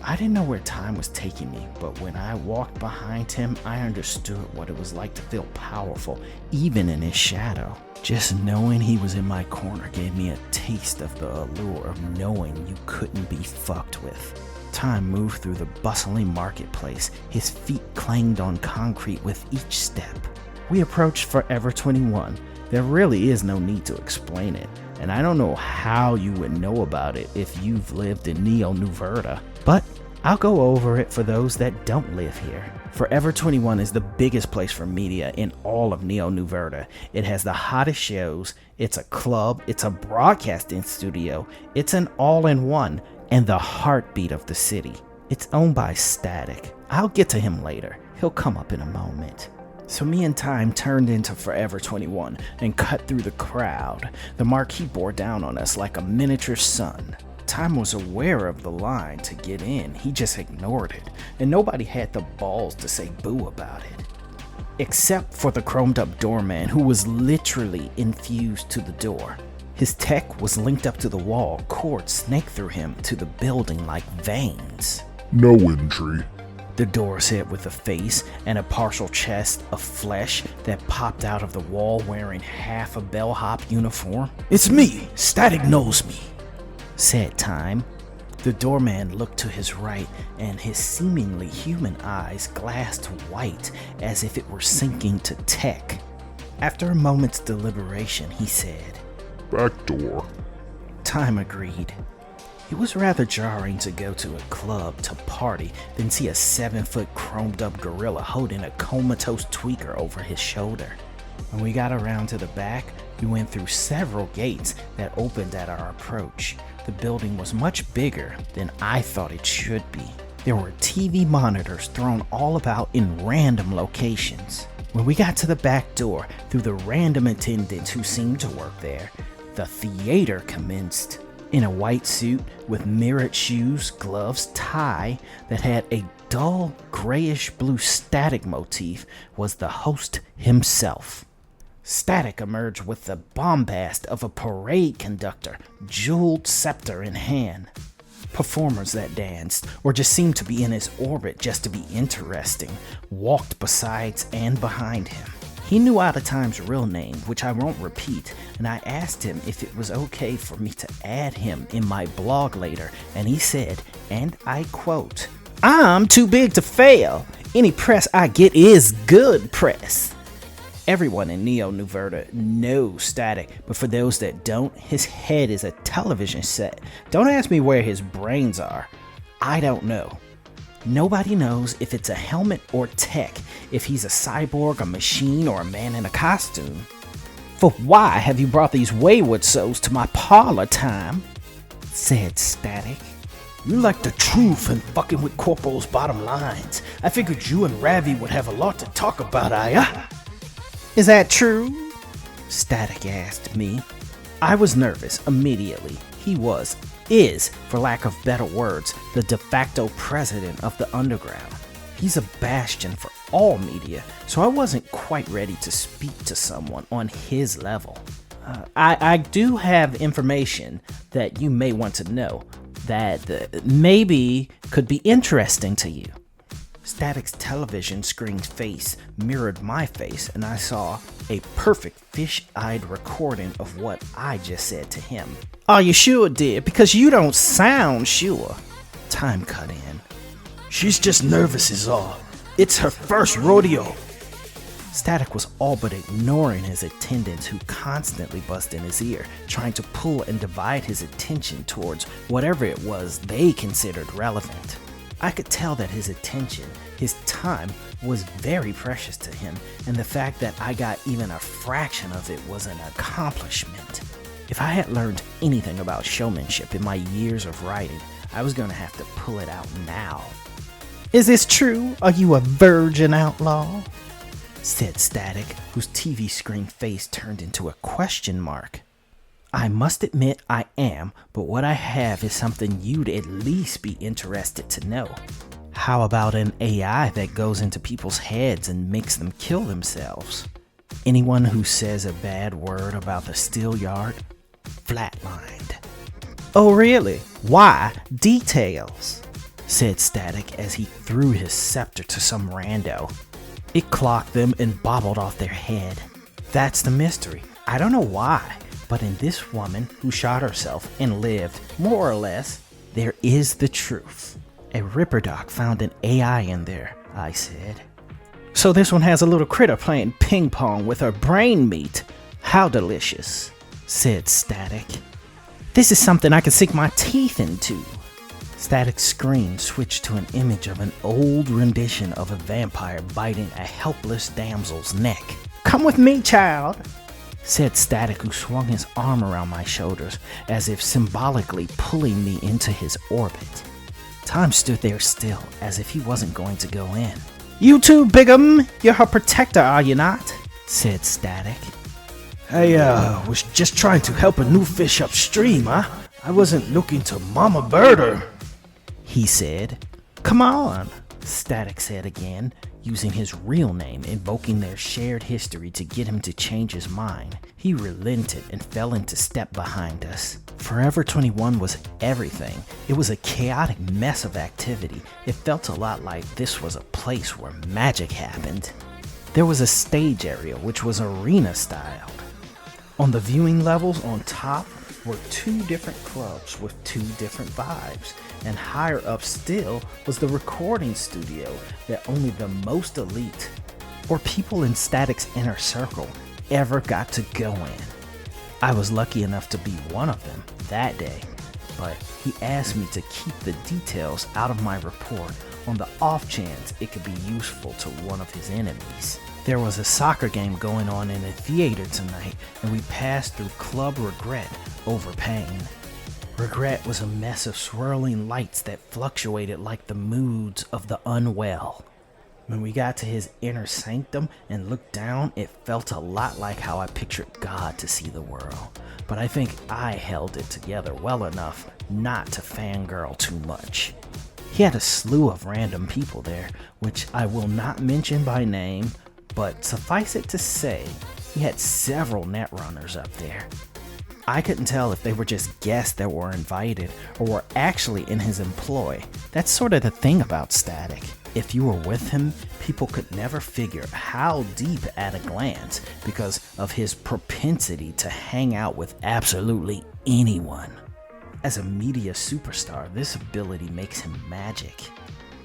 I didn't know where time was taking me, but when I walked behind him, I understood what it was like to feel powerful, even in his shadow. Just knowing he was in my corner gave me a taste of the allure of knowing you couldn't be fucked with. Time moved through the bustling marketplace. His feet clanged on concrete with each step. We approached Forever 21. There really is no need to explain it, and I don't know how you would know about it if you've lived in Neo New Verta, but I'll go over it for those that don't live here. Forever 21 is the biggest place for media in all of Neo New Verta. It has the hottest shows, it's a club, it's a broadcasting studio, it's an all-in-one, and the heartbeat of the city. It's owned by Static. I'll get to him later. He'll come up in a moment. So me and Time turned into Forever 21 and cut through the crowd. The marquee bore down on us like a miniature sun. Time was aware of the line to get in, he just ignored it, and nobody had the balls to say boo about it. Except for the chromed up doorman who was literally infused to the door. His tech was linked up to the wall, cords snaked through him to the building like veins. No entry. The door said with a face and a partial chest of flesh that popped out of the wall wearing half a bellhop uniform. It's me, Static knows me, said Time. The doorman looked to his right, and his seemingly human eyes glassed white as if it were sinking to tech. After a moment's deliberation, he said, Back door. Time agreed. It was rather jarring to go to a club to party than see a 7-foot chromed up gorilla holding a comatose tweaker over his shoulder. When we got around to the back, we went through several gates that opened at our approach. The building was much bigger than I thought it should be. There were TV monitors thrown all about in random locations. When we got to the back door, through the random attendants who seemed to work there, the theater commenced. In a white suit with mirrored shoes, gloves, tie that had a dull grayish blue Static motif was the host himself. Static emerged with the bombast of a parade conductor, jeweled scepter in hand. Performers that danced, or just seemed to be in his orbit just to be interesting, walked besides and behind him. He knew Out of Time's real name, which I won't repeat, and I asked him if it was okay for me to add him in my blog later, and he said, and I quote, "I'm too big to fail. Any press I get is good press." Everyone in Neo New Verta knows Static, but for those that don't, his head is a television set. Don't ask me where his brains are. I don't know. Nobody knows if it's a helmet or tech, if he's a cyborg, a machine, or a man in a costume. "For why have you brought these wayward souls to my parlor, Time?" said Static. You like the truth and fucking with Corporal's bottom lines. I figured you and Ravvy would have a lot to talk about, Is that true? Static asked me. I was nervous immediately. He is, for lack of better words, the de facto president of the underground. He's a bastion for all media, so I wasn't quite ready to speak to someone on his level. I do have information that you may want to know that maybe could be interesting to you. Static's television screen's face mirrored my face, and I saw a perfect fish-eyed recording of what I just said to him. "Are you sure, dear? Because you don't sound sure." Time cut in. She's just nervous is all. It's her first rodeo. Static was all but ignoring his attendants who constantly buzzed in his ear, trying to pull and divide his attention towards whatever it was they considered relevant. I could tell that his attention, his time, was very precious to him, and the fact that I got even a fraction of it was an accomplishment. If I had learned anything about showmanship in my years of writing, I was going to have to pull it out now. "Is this true? Are you a virgin outlaw?" said Static, whose TV screen face turned into a question mark. I must admit I am, but what I have is something you'd at least be interested to know. How about an AI that goes into people's heads and makes them kill themselves? Anyone who says a bad word about the steel yard, flatlined. Oh really? Why? Details, said Static as he threw his scepter to some rando. It clocked them and bobbled off their head. That's the mystery. I don't know why, but in this woman who shot herself and lived, more or less, there is the truth. A Ripper Doc found an AI in there, I said. So this one has a little critter playing ping pong with her brain meat. How delicious, said Static. This is something I can sink my teeth into. Static's screen switched to an image of an old rendition of a vampire biting a helpless damsel's neck. Come with me, child, said Static, who swung his arm around my shoulders as if symbolically pulling me into his orbit. Time stood there still, as if he wasn't going to go in. You too, Bigum! You're her protector, are you not? Said Static. I was just trying to help a new fish upstream, huh? I wasn't looking to mama bird her, he said. Come on, Static said again, using his real name, invoking their shared history to get him to change his mind. He relented and fell into step behind us. Forever 21 was everything. It was a chaotic mess of activity. It felt a lot like this was a place where magic happened. There was a stage area which was arena styled. On the viewing levels on top were 2 different clubs with 2 different vibes, and higher up still was the recording studio that only the most elite, or people in Static's inner circle, ever got to go in. I was lucky enough to be one of them that day, but he asked me to keep the details out of my report on the off chance it could be useful to one of his enemies. There was a soccer game going on in a theater tonight, and we passed through Club Regret over pain. Regret was a mess of swirling lights that fluctuated like the moods of the unwell. When we got to his inner sanctum and looked down, it felt a lot like how I pictured God to see the world, but I think I held it together well enough not to fangirl too much. He had a slew of random people there, which I will not mention by name, but suffice it to say, he had several netrunners up there. I couldn't tell if they were just guests that were invited or were actually in his employ. That's sort of the thing about Static. If you were with him, people could never figure how deep at a glance because of his propensity to hang out with absolutely anyone. As a media superstar, this ability makes him magic.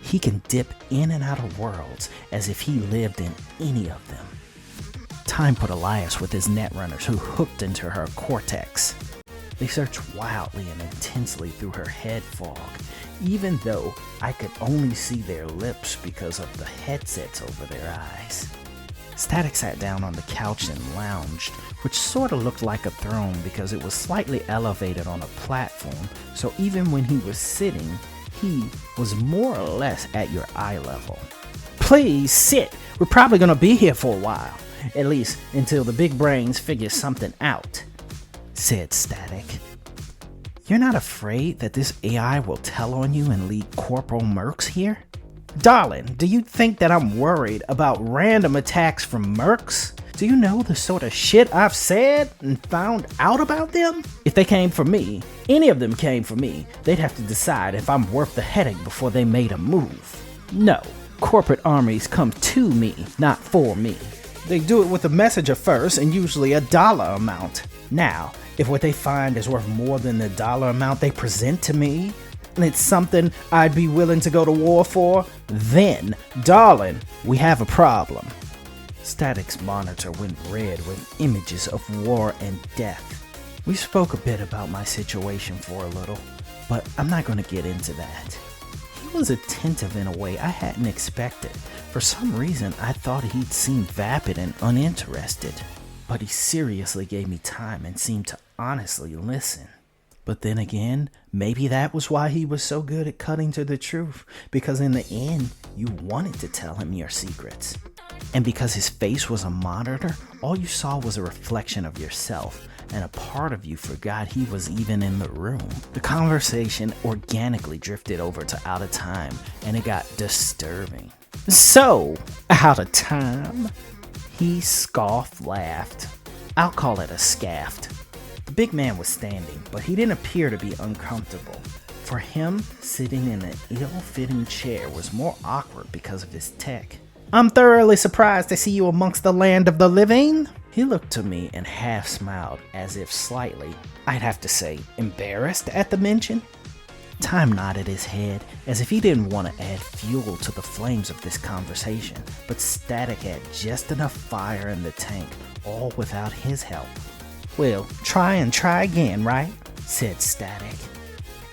He can dip in and out of worlds as if he lived in any of them. Time put Elias with his netrunners who hooked into her cortex. They searched wildly and intensely through her head fog, even though I could only see their lips because of the headsets over their eyes. Static sat down on the couch and lounged, which sort of looked like a throne because it was slightly elevated on a platform, so even when he was sitting, he was more or less at your eye level. Please sit, we're probably gonna be here for a while, at least until the big brains figure something out, said Static. You're not afraid that this AI will tell on you and lead Corporal Mercs here? Darling, do you think that I'm worried about random attacks from Mercs? Do you know the sort of shit I've said and found out about them? If they came for me, any of them came for me, they'd have to decide if I'm worth the headache before they made a move. No, corporate armies come to me, not for me. They do it with a messenger first and usually a dollar amount. Now, if what they find is worth more than the dollar amount they present to me, and it's something I'd be willing to go to war for, then, darling, we have a problem. Static's monitor went red with images of war and death. We spoke a bit about my situation for a little, but I'm not going to get into that. He was attentive in a way I hadn't expected. For some reason, I thought he'd seem vapid and uninterested, but he seriously gave me time and seemed to honestly listen. But then again, maybe that was why he was so good at cutting to the truth, because in the end, you wanted to tell him your secrets. And because his face was a monitor, all you saw was a reflection of yourself, and a part of you forgot he was even in the room. The conversation organically drifted over to out of time, and it got disturbing. So, out of time? He laughed. I'll call it a scaffed. The big man was standing, but he didn't appear to be uncomfortable. For him, sitting in an ill-fitting chair was more awkward because of his tech. I'm thoroughly surprised to see you amongst the land of the living. He looked to me and half smiled, as if slightly, I'd have to say, embarrassed at the mention. Time nodded his head, as if he didn't want to add fuel to the flames of this conversation, but Static had just enough fire in the tank, all without his help. Well, try and try again, right? Said Static.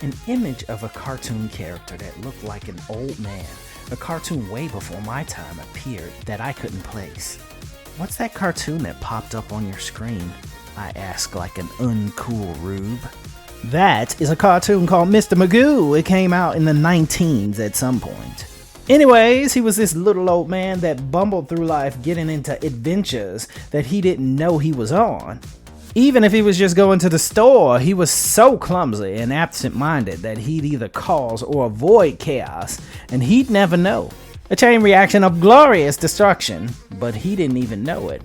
An image of a cartoon character that looked like an old man, a cartoon way before my time, appeared that I couldn't place. What's that cartoon that popped up on your screen? I asked like an uncool rube. That is a cartoon called Mr. Magoo. It came out in the 19s at some point. Anyways, he was this little old man that bumbled through life getting into adventures that he didn't know he was on. Even if he was just going to the store, he was so clumsy and absent-minded that he'd either cause or avoid chaos, and he'd never know. A chain reaction of glorious destruction, but he didn't even know it.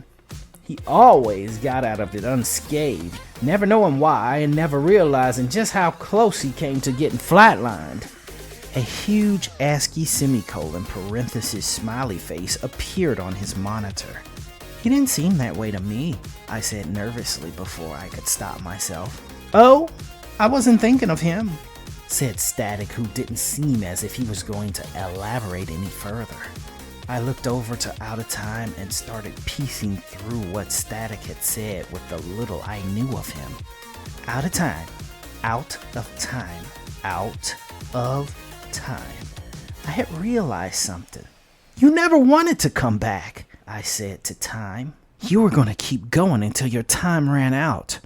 He always got out of it unscathed, never knowing why and never realizing just how close he came to getting flatlined. A huge ASCII semicolon parenthesis smiley face appeared on his monitor. He didn't seem that way to me, I said nervously before I could stop myself. Oh, I wasn't thinking of him, said Static, who didn't seem as if he was going to elaborate any further. I looked over to Out of Time and started piecing through what Static had said with the little I knew of him. Out of time, out of time, out of time. I had realized something. You never wanted to come back, I said to Time. You were going to keep going until your time ran out.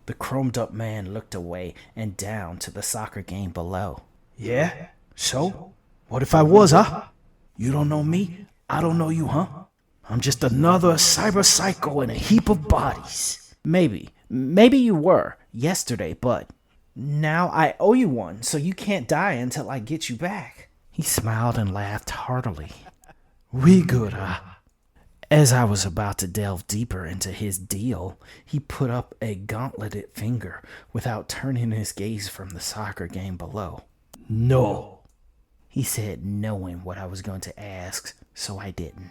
The chromed up man looked away and down to the soccer game below. Yeah? So? What if I was, huh? You don't know me? I don't know you, huh? I'm just another cyber psycho in a heap of bodies. Maybe you were yesterday, but now I owe you one, so you can't die until I get you back. He smiled and laughed heartily. We good, huh? As I was about to delve deeper into his deal, he put up a gauntleted finger without turning his gaze from the soccer game below. No, he said, knowing what I was going to ask, so I didn't.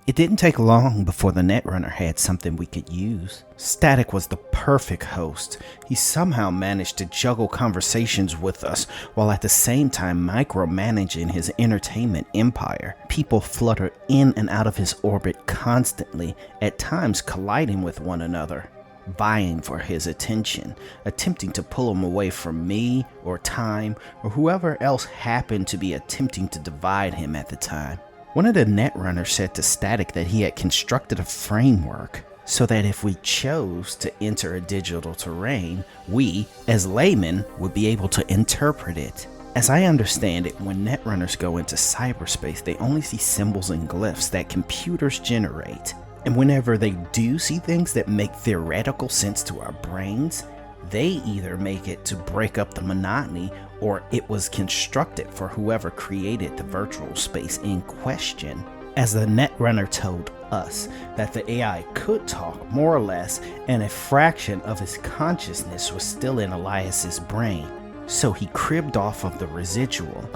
It didn't take long before the Netrunner had something we could use. Static was the perfect host. He somehow managed to juggle conversations with us while at the same time micromanaging his entertainment empire. People fluttered in and out of his orbit constantly, at times colliding with one another, vying for his attention, attempting to pull him away from me or Time or whoever else happened to be attempting to divide him at the time. One of the Netrunners said to Static that he had constructed a framework so that if we chose to enter a digital terrain, we, as laymen, would be able to interpret it. As I understand it, when Netrunners go into cyberspace, they only see symbols and glyphs that computers generate. And whenever they do see things that make theoretical sense to our brains, they either make it to break up the monotony or it was constructed for whoever created the virtual space in question. As the Netrunner told us that the AI could talk more or less and a fraction of his consciousness was still in Elias's brain, so he cribbed off of the residual.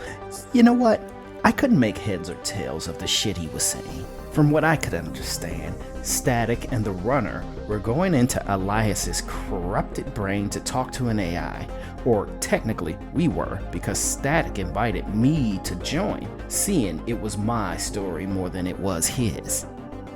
You know what? I couldn't make heads or tails of the shit he was saying. From what I could understand, Static and the Runner were going into Elias's corrupted brain to talk to an AI, or technically we were, because Static invited me to join, seeing it was my story more than it was his.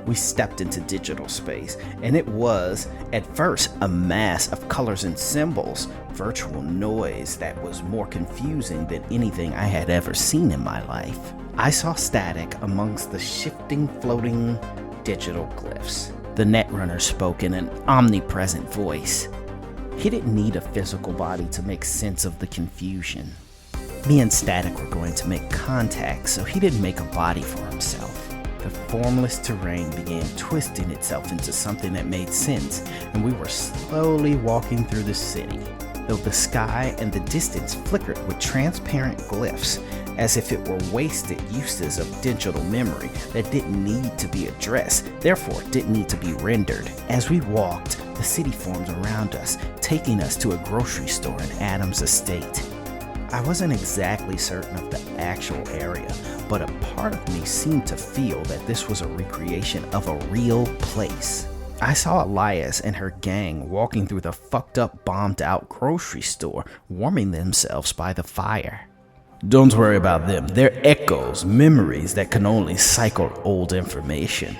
We stepped into digital space, and it was, at first, a mass of colors and symbols, virtual noise that was more confusing than anything I had ever seen in my life. I saw Static amongst the shifting, floating digital glyphs. The Netrunner spoke in an omnipresent voice. He didn't need a physical body to make sense of the confusion. Me and Static were going to make contact, so he didn't make a body for himself. The The formless terrain began twisting itself into something that made sense, and we were slowly walking through the city, though the sky and the distance flickered with transparent glyphs, as if it were wasted uses of digital memory that didn't need to be addressed, therefore didn't need to be rendered. As we walked, the city formed around us, taking us to a grocery store in Adam's estate. I wasn't exactly certain of the actual area, but a part of me seemed to feel that this was a recreation of a real place. I saw Elias and her gang walking through the fucked up, bombed out grocery store, warming themselves by the fire. Don't worry about them. They're echoes, memories that can only cycle old information,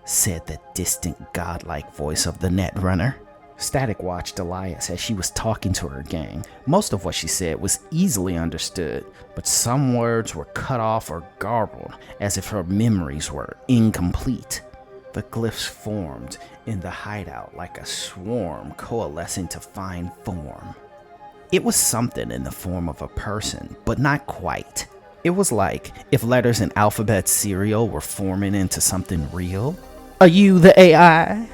said the distant, godlike voice of the Netrunner. Static watched Elias as she was talking to her gang. Most of what she said was easily understood, but some words were cut off or garbled, as if her memories were incomplete. The glyphs formed in the hideout like a swarm coalescing to find form. It was something in the form of a person, but not quite. It was like if letters in alphabet cereal were forming into something real. "Are you the AI?"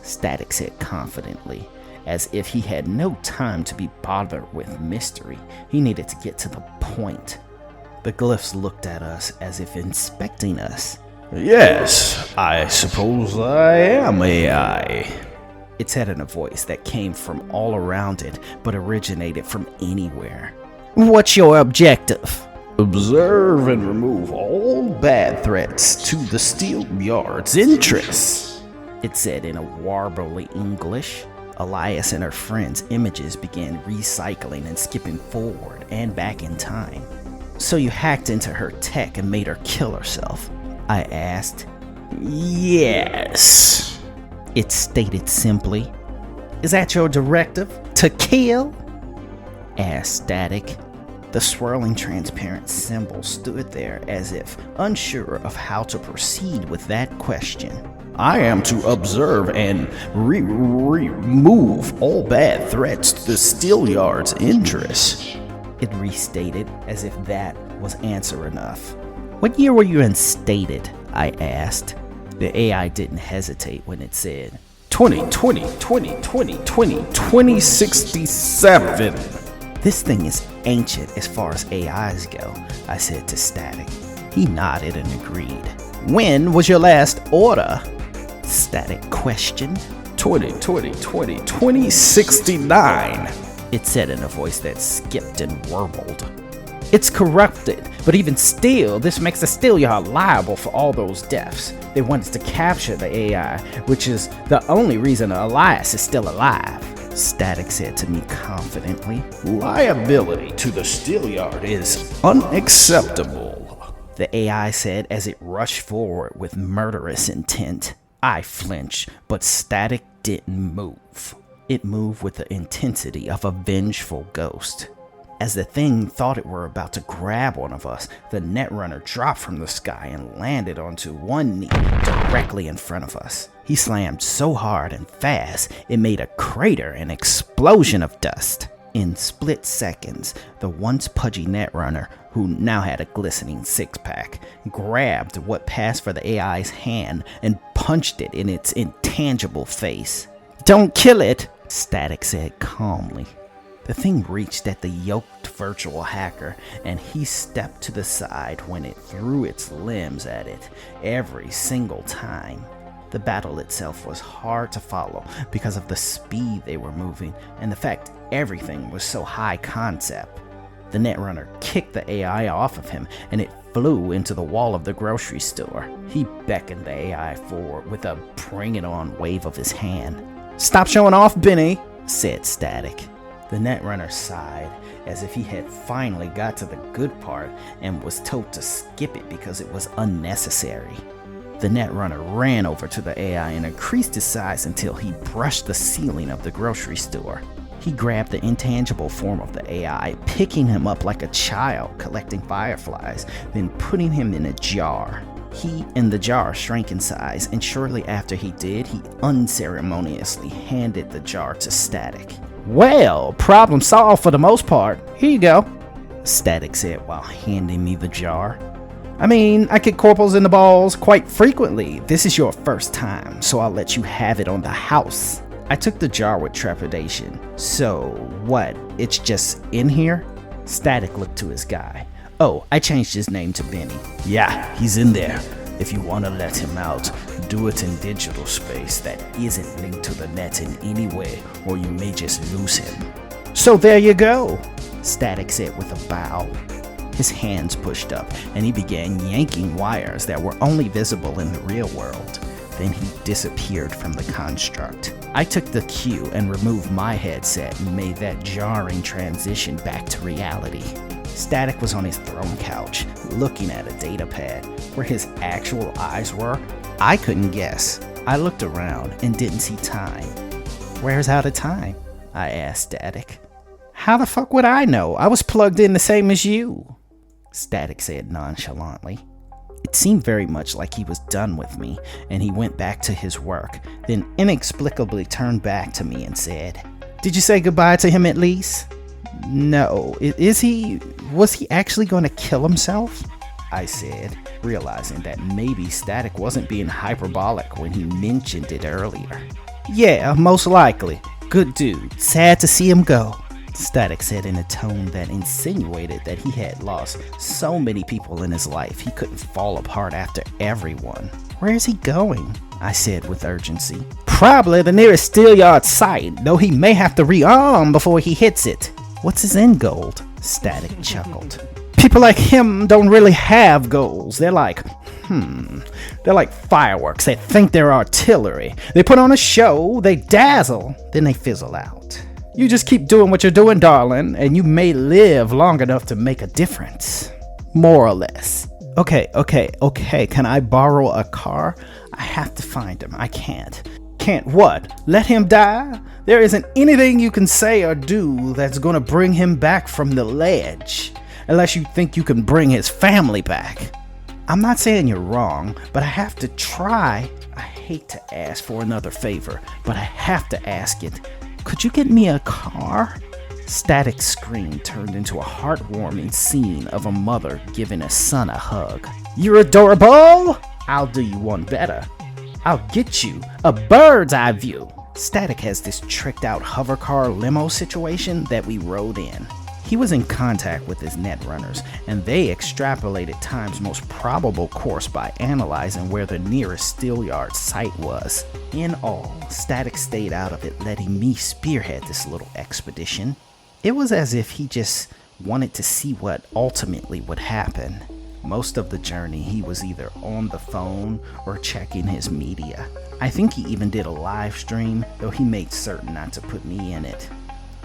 Static said confidently, as if he had no time to be bothered with mystery. He needed to get to the point. The glyphs looked at us as if inspecting us. "Yes, I suppose I am AI," it said in a voice that came from all around it, but originated from anywhere. "What's your objective?" "Observe and remove all bad threats to the steel yard's interests," it said in a warbly English. Elias and her friends' images began recycling and skipping forward and back in time. "So you hacked into her tech and made her kill herself?" I asked. "Yes," it stated simply. "Is that your directive? To kill?" asked Static. The swirling transparent symbol stood there as if unsure of how to proceed with that question. "I am to observe and remove all bad threats to the steel yard's interests," it restated as if that was answer enough. "What year were you instated?" I asked. The AI didn't hesitate when it said, 2067. "This thing is ancient as far as AIs go," I said to Static. He nodded and agreed. "When was your last order?" Static questioned. 2069, it said in a voice that skipped and warbled. "It's corrupted, but even still, this makes the Steelyard liable for all those deaths. They wanted to capture the AI, which is the only reason Elias is still alive," Static said to me confidently. "Liability to the Steelyard is unacceptable," the AI said as it rushed forward with murderous intent. I flinched, but Static didn't move. It moved with the intensity of a vengeful ghost. As the thing thought it were about to grab one of us, the Netrunner dropped from the sky and landed onto one knee directly in front of us. He slammed so hard and fast, it made a crater and explosion of dust. In split seconds, the once pudgy Netrunner, who now had a glistening six-pack, grabbed what passed for the AI's hand and punched it in its intangible face. "Don't kill it," Static said calmly. The thing reached at the yoked virtual hacker, and he stepped to the side when it threw its limbs at it every single time. The battle itself was hard to follow because of the speed they were moving and the fact everything was so high concept. The Netrunner kicked the AI off of him and it flew into the wall of the grocery store. He beckoned the AI forward with a bring it on wave of his hand. "Stop showing off, Benny," said Static. The Netrunner sighed as if he had finally got to the good part and was told to skip it because it was unnecessary. The Netrunner ran over to the AI and increased his size until he brushed the ceiling of the grocery store. He grabbed the intangible form of the AI, picking him up like a child collecting fireflies, then putting him in a jar. He and the jar shrank in size, and shortly after he did, he unceremoniously handed the jar to Static. "Well, problem solved for the most part. Here you go," Static said while handing me the jar. I mean, I kick corporals in the balls quite frequently. This is your first time, so I'll let you have it on the house. I took the jar with trepidation. So, what? It's just in here? Static looked to his guy. Oh, I changed his name to Benny. Yeah, he's in there. If you want to let him out, do it in digital space that isn't linked to the net in any way, or you may just lose him. So there you go, Static said with a bow. His hands pushed up, and he began yanking wires that were only visible in the real world. Then he disappeared from the construct. I took the cue and removed my headset and made that jarring transition back to reality. Static was on his throne couch, looking at a data pad. Where his actual eyes were, I couldn't guess. I looked around and didn't see time. Where's out of time? I asked Static. How the fuck would I know? I was plugged in the same as you, Static said nonchalantly. It seemed very much like he was done with me, and he went back to his work, then inexplicably turned back to me and said, Did you say goodbye to him at least? No. Was he actually going to kill himself? I said, realizing that maybe Static wasn't being hyperbolic when he mentioned it earlier. Yeah, most likely. Good dude. Sad to see him go, Static said in a tone that insinuated that he had lost so many people in his life he couldn't fall apart after everyone. Where is he going? I said with urgency. Probably the nearest steelyard site, though he may have to rearm before he hits it. What's his end goal? Static chuckled. People like him don't really have goals. They're like fireworks. They think they're artillery. They put on a show, they dazzle, then they fizzle out. You just keep doing what you're doing, darling, and you may live long enough to make a difference. More or less. Okay. Can I borrow a car? I have to find him. I can't. Can't what? Let him die? There isn't anything you can say or do that's gonna bring him back from the ledge. Unless you think you can bring his family back. I'm not saying you're wrong, but I have to try. I hate to ask for another favor, but I have to ask it. Could you get me a car? Static's scream turned into a heartwarming scene of a mother giving a son a hug. You're adorable! I'll do you one better. I'll get you a bird's eye view. Static has this tricked out hover car limo situation that we rode in. He was in contact with his netrunners, and they extrapolated Time's most probable course by analyzing where the nearest steelyard site was. In all, Static stayed out of it, letting me spearhead this little expedition. It was as if he just wanted to see what ultimately would happen. Most of the journey, he was either on the phone or checking his media. I think he even did a live stream, though he made certain not to put me in it.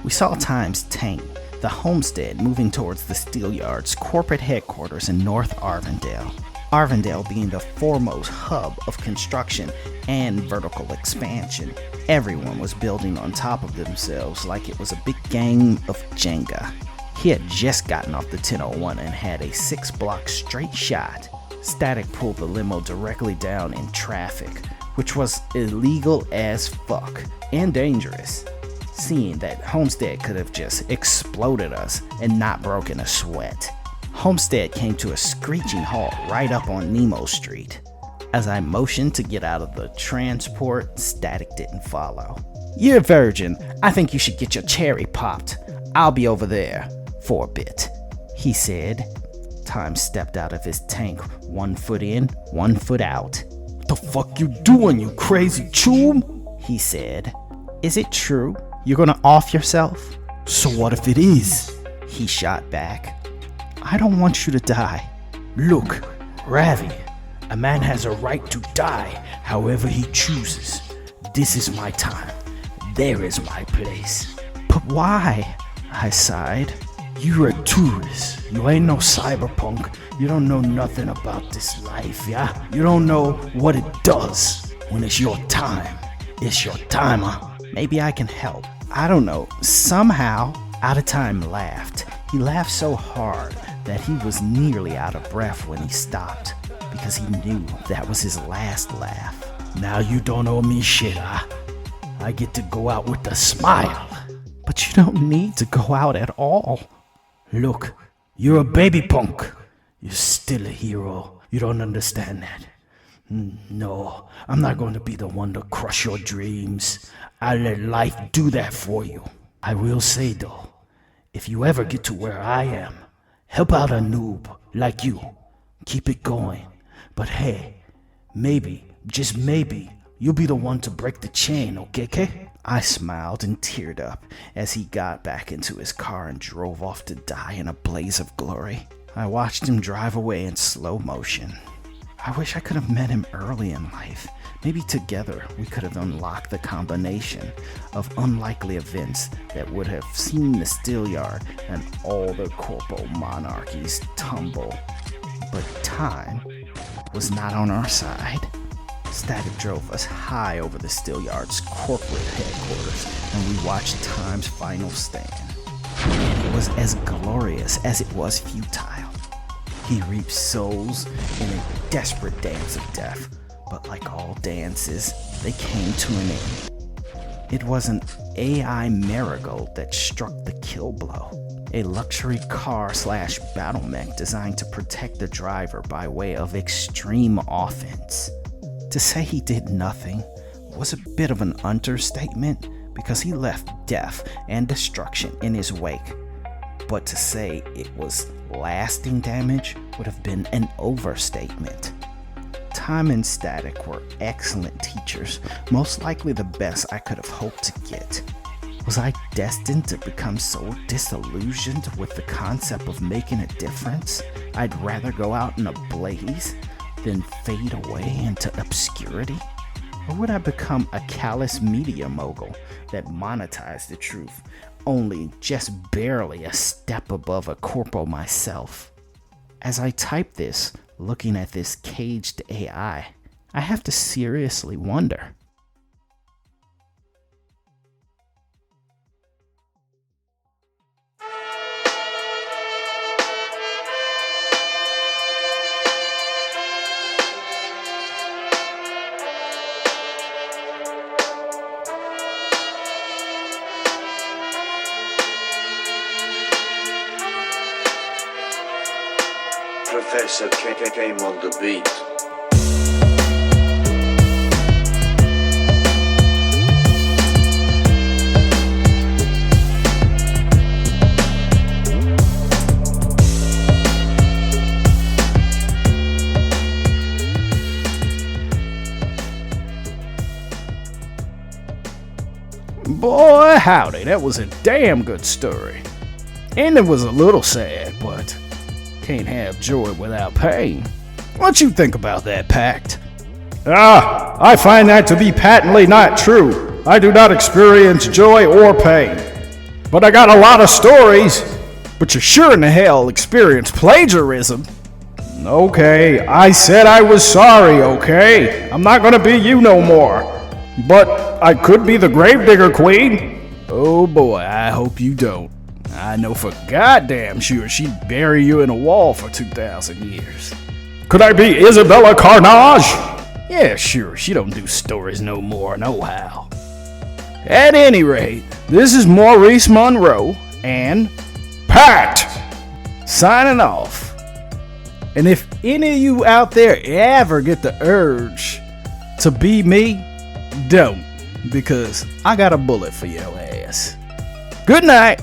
We saw Time's tank, the homestead, moving towards the Steelyard's corporate headquarters in North Arvindale. Arvindale being the foremost hub of construction and vertical expansion. Everyone was building on top of themselves like it was a big game of Jenga. He had just gotten off the 1001 and had a 6-block straight shot. Static pulled the limo directly down in traffic, which was illegal as fuck and dangerous. Seeing that Homestead could have just exploded us and not broken a sweat. Homestead came to a screeching halt right up on Nemo Street. As I motioned to get out of the transport, Static didn't follow. You're a virgin. I think you should get your cherry popped. I'll be over there for a bit, he said. Time stepped out of his tank, 1 foot in, 1 foot out. The fuck you doing, you crazy chum? He said. Is it true? You're gonna off yourself? So what if it is? He shot back. I don't want you to die. Look, Ravvy, a man has a right to die however he chooses. This is my time. There is my place. But why? I sighed. You're a tourist. You ain't no cyberpunk. You don't know nothing about this life, yeah? You don't know what it does. When it's your time, it's your time, huh? Maybe I can help. I don't know. Somehow, Out of Time laughed. He laughed so hard that he was nearly out of breath when he stopped, because he knew that was his last laugh. Now you don't owe me shit, huh? I get to go out with a smile. But you don't need to go out at all. Look, you're a baby punk. You're still a hero. You don't understand that. No, I'm not going to be the one to crush your dreams. I'll let life do that for you. I will say though, if you ever get to where I am, help out a noob like you. Keep it going. But hey, maybe, just maybe, you'll be the one to break the chain, okay? I smiled and teared up as he got back into his car and drove off to die in a blaze of glory. I watched him drive away in slow motion. I wish I could have met him early in life. Maybe together we could have unlocked the combination of unlikely events that would have seen the Steelyard and all the corpo monarchies tumble. But time was not on our side. Static drove us high over the Steelyard's corporate headquarters, and we watched Time's final stand. And it was as glorious as it was futile. He reaped souls in a desperate dance of death, but like all dances, they came to an end. It was an AI marigold that struck the kill blow. A luxury car/battle mech designed to protect the driver by way of extreme offense. To say he did nothing was a bit of an understatement because he left death and destruction in his wake. But to say it was lasting damage would have been an overstatement. Time and Static were excellent teachers, most likely the best I could have hoped to get. Was I destined to become so disillusioned with the concept of making a difference, I'd rather go out in a blaze than fade away into obscurity? Or would I become a callous media mogul that monetized the truth, only just barely a step above a corpo myself? As I type this, looking at this caged AI, I have to seriously wonder. Professor K came on the beat. Boy, howdy, that was a damn good story. And it was a little sad, but can't have joy without pain. What you think about that, Pact? I find that to be patently not true. I do not experience joy or pain. But I got a lot of stories. But you sure in the hell experienced plagiarism. Okay, I said I was sorry, okay? I'm not gonna be you no more. But I could be the Gravedigger Queen. Oh boy, I hope you don't. I know for goddamn sure she'd bury you in a wall for 2,000 years. Could I be Isabella Carnage? Yeah, sure, she don't do stories no more, no how. At any rate, this is Maurice Monroe and Pact signing off. And if any of you out there ever get the urge to be me, don't, because I got a bullet for your ass. Good night.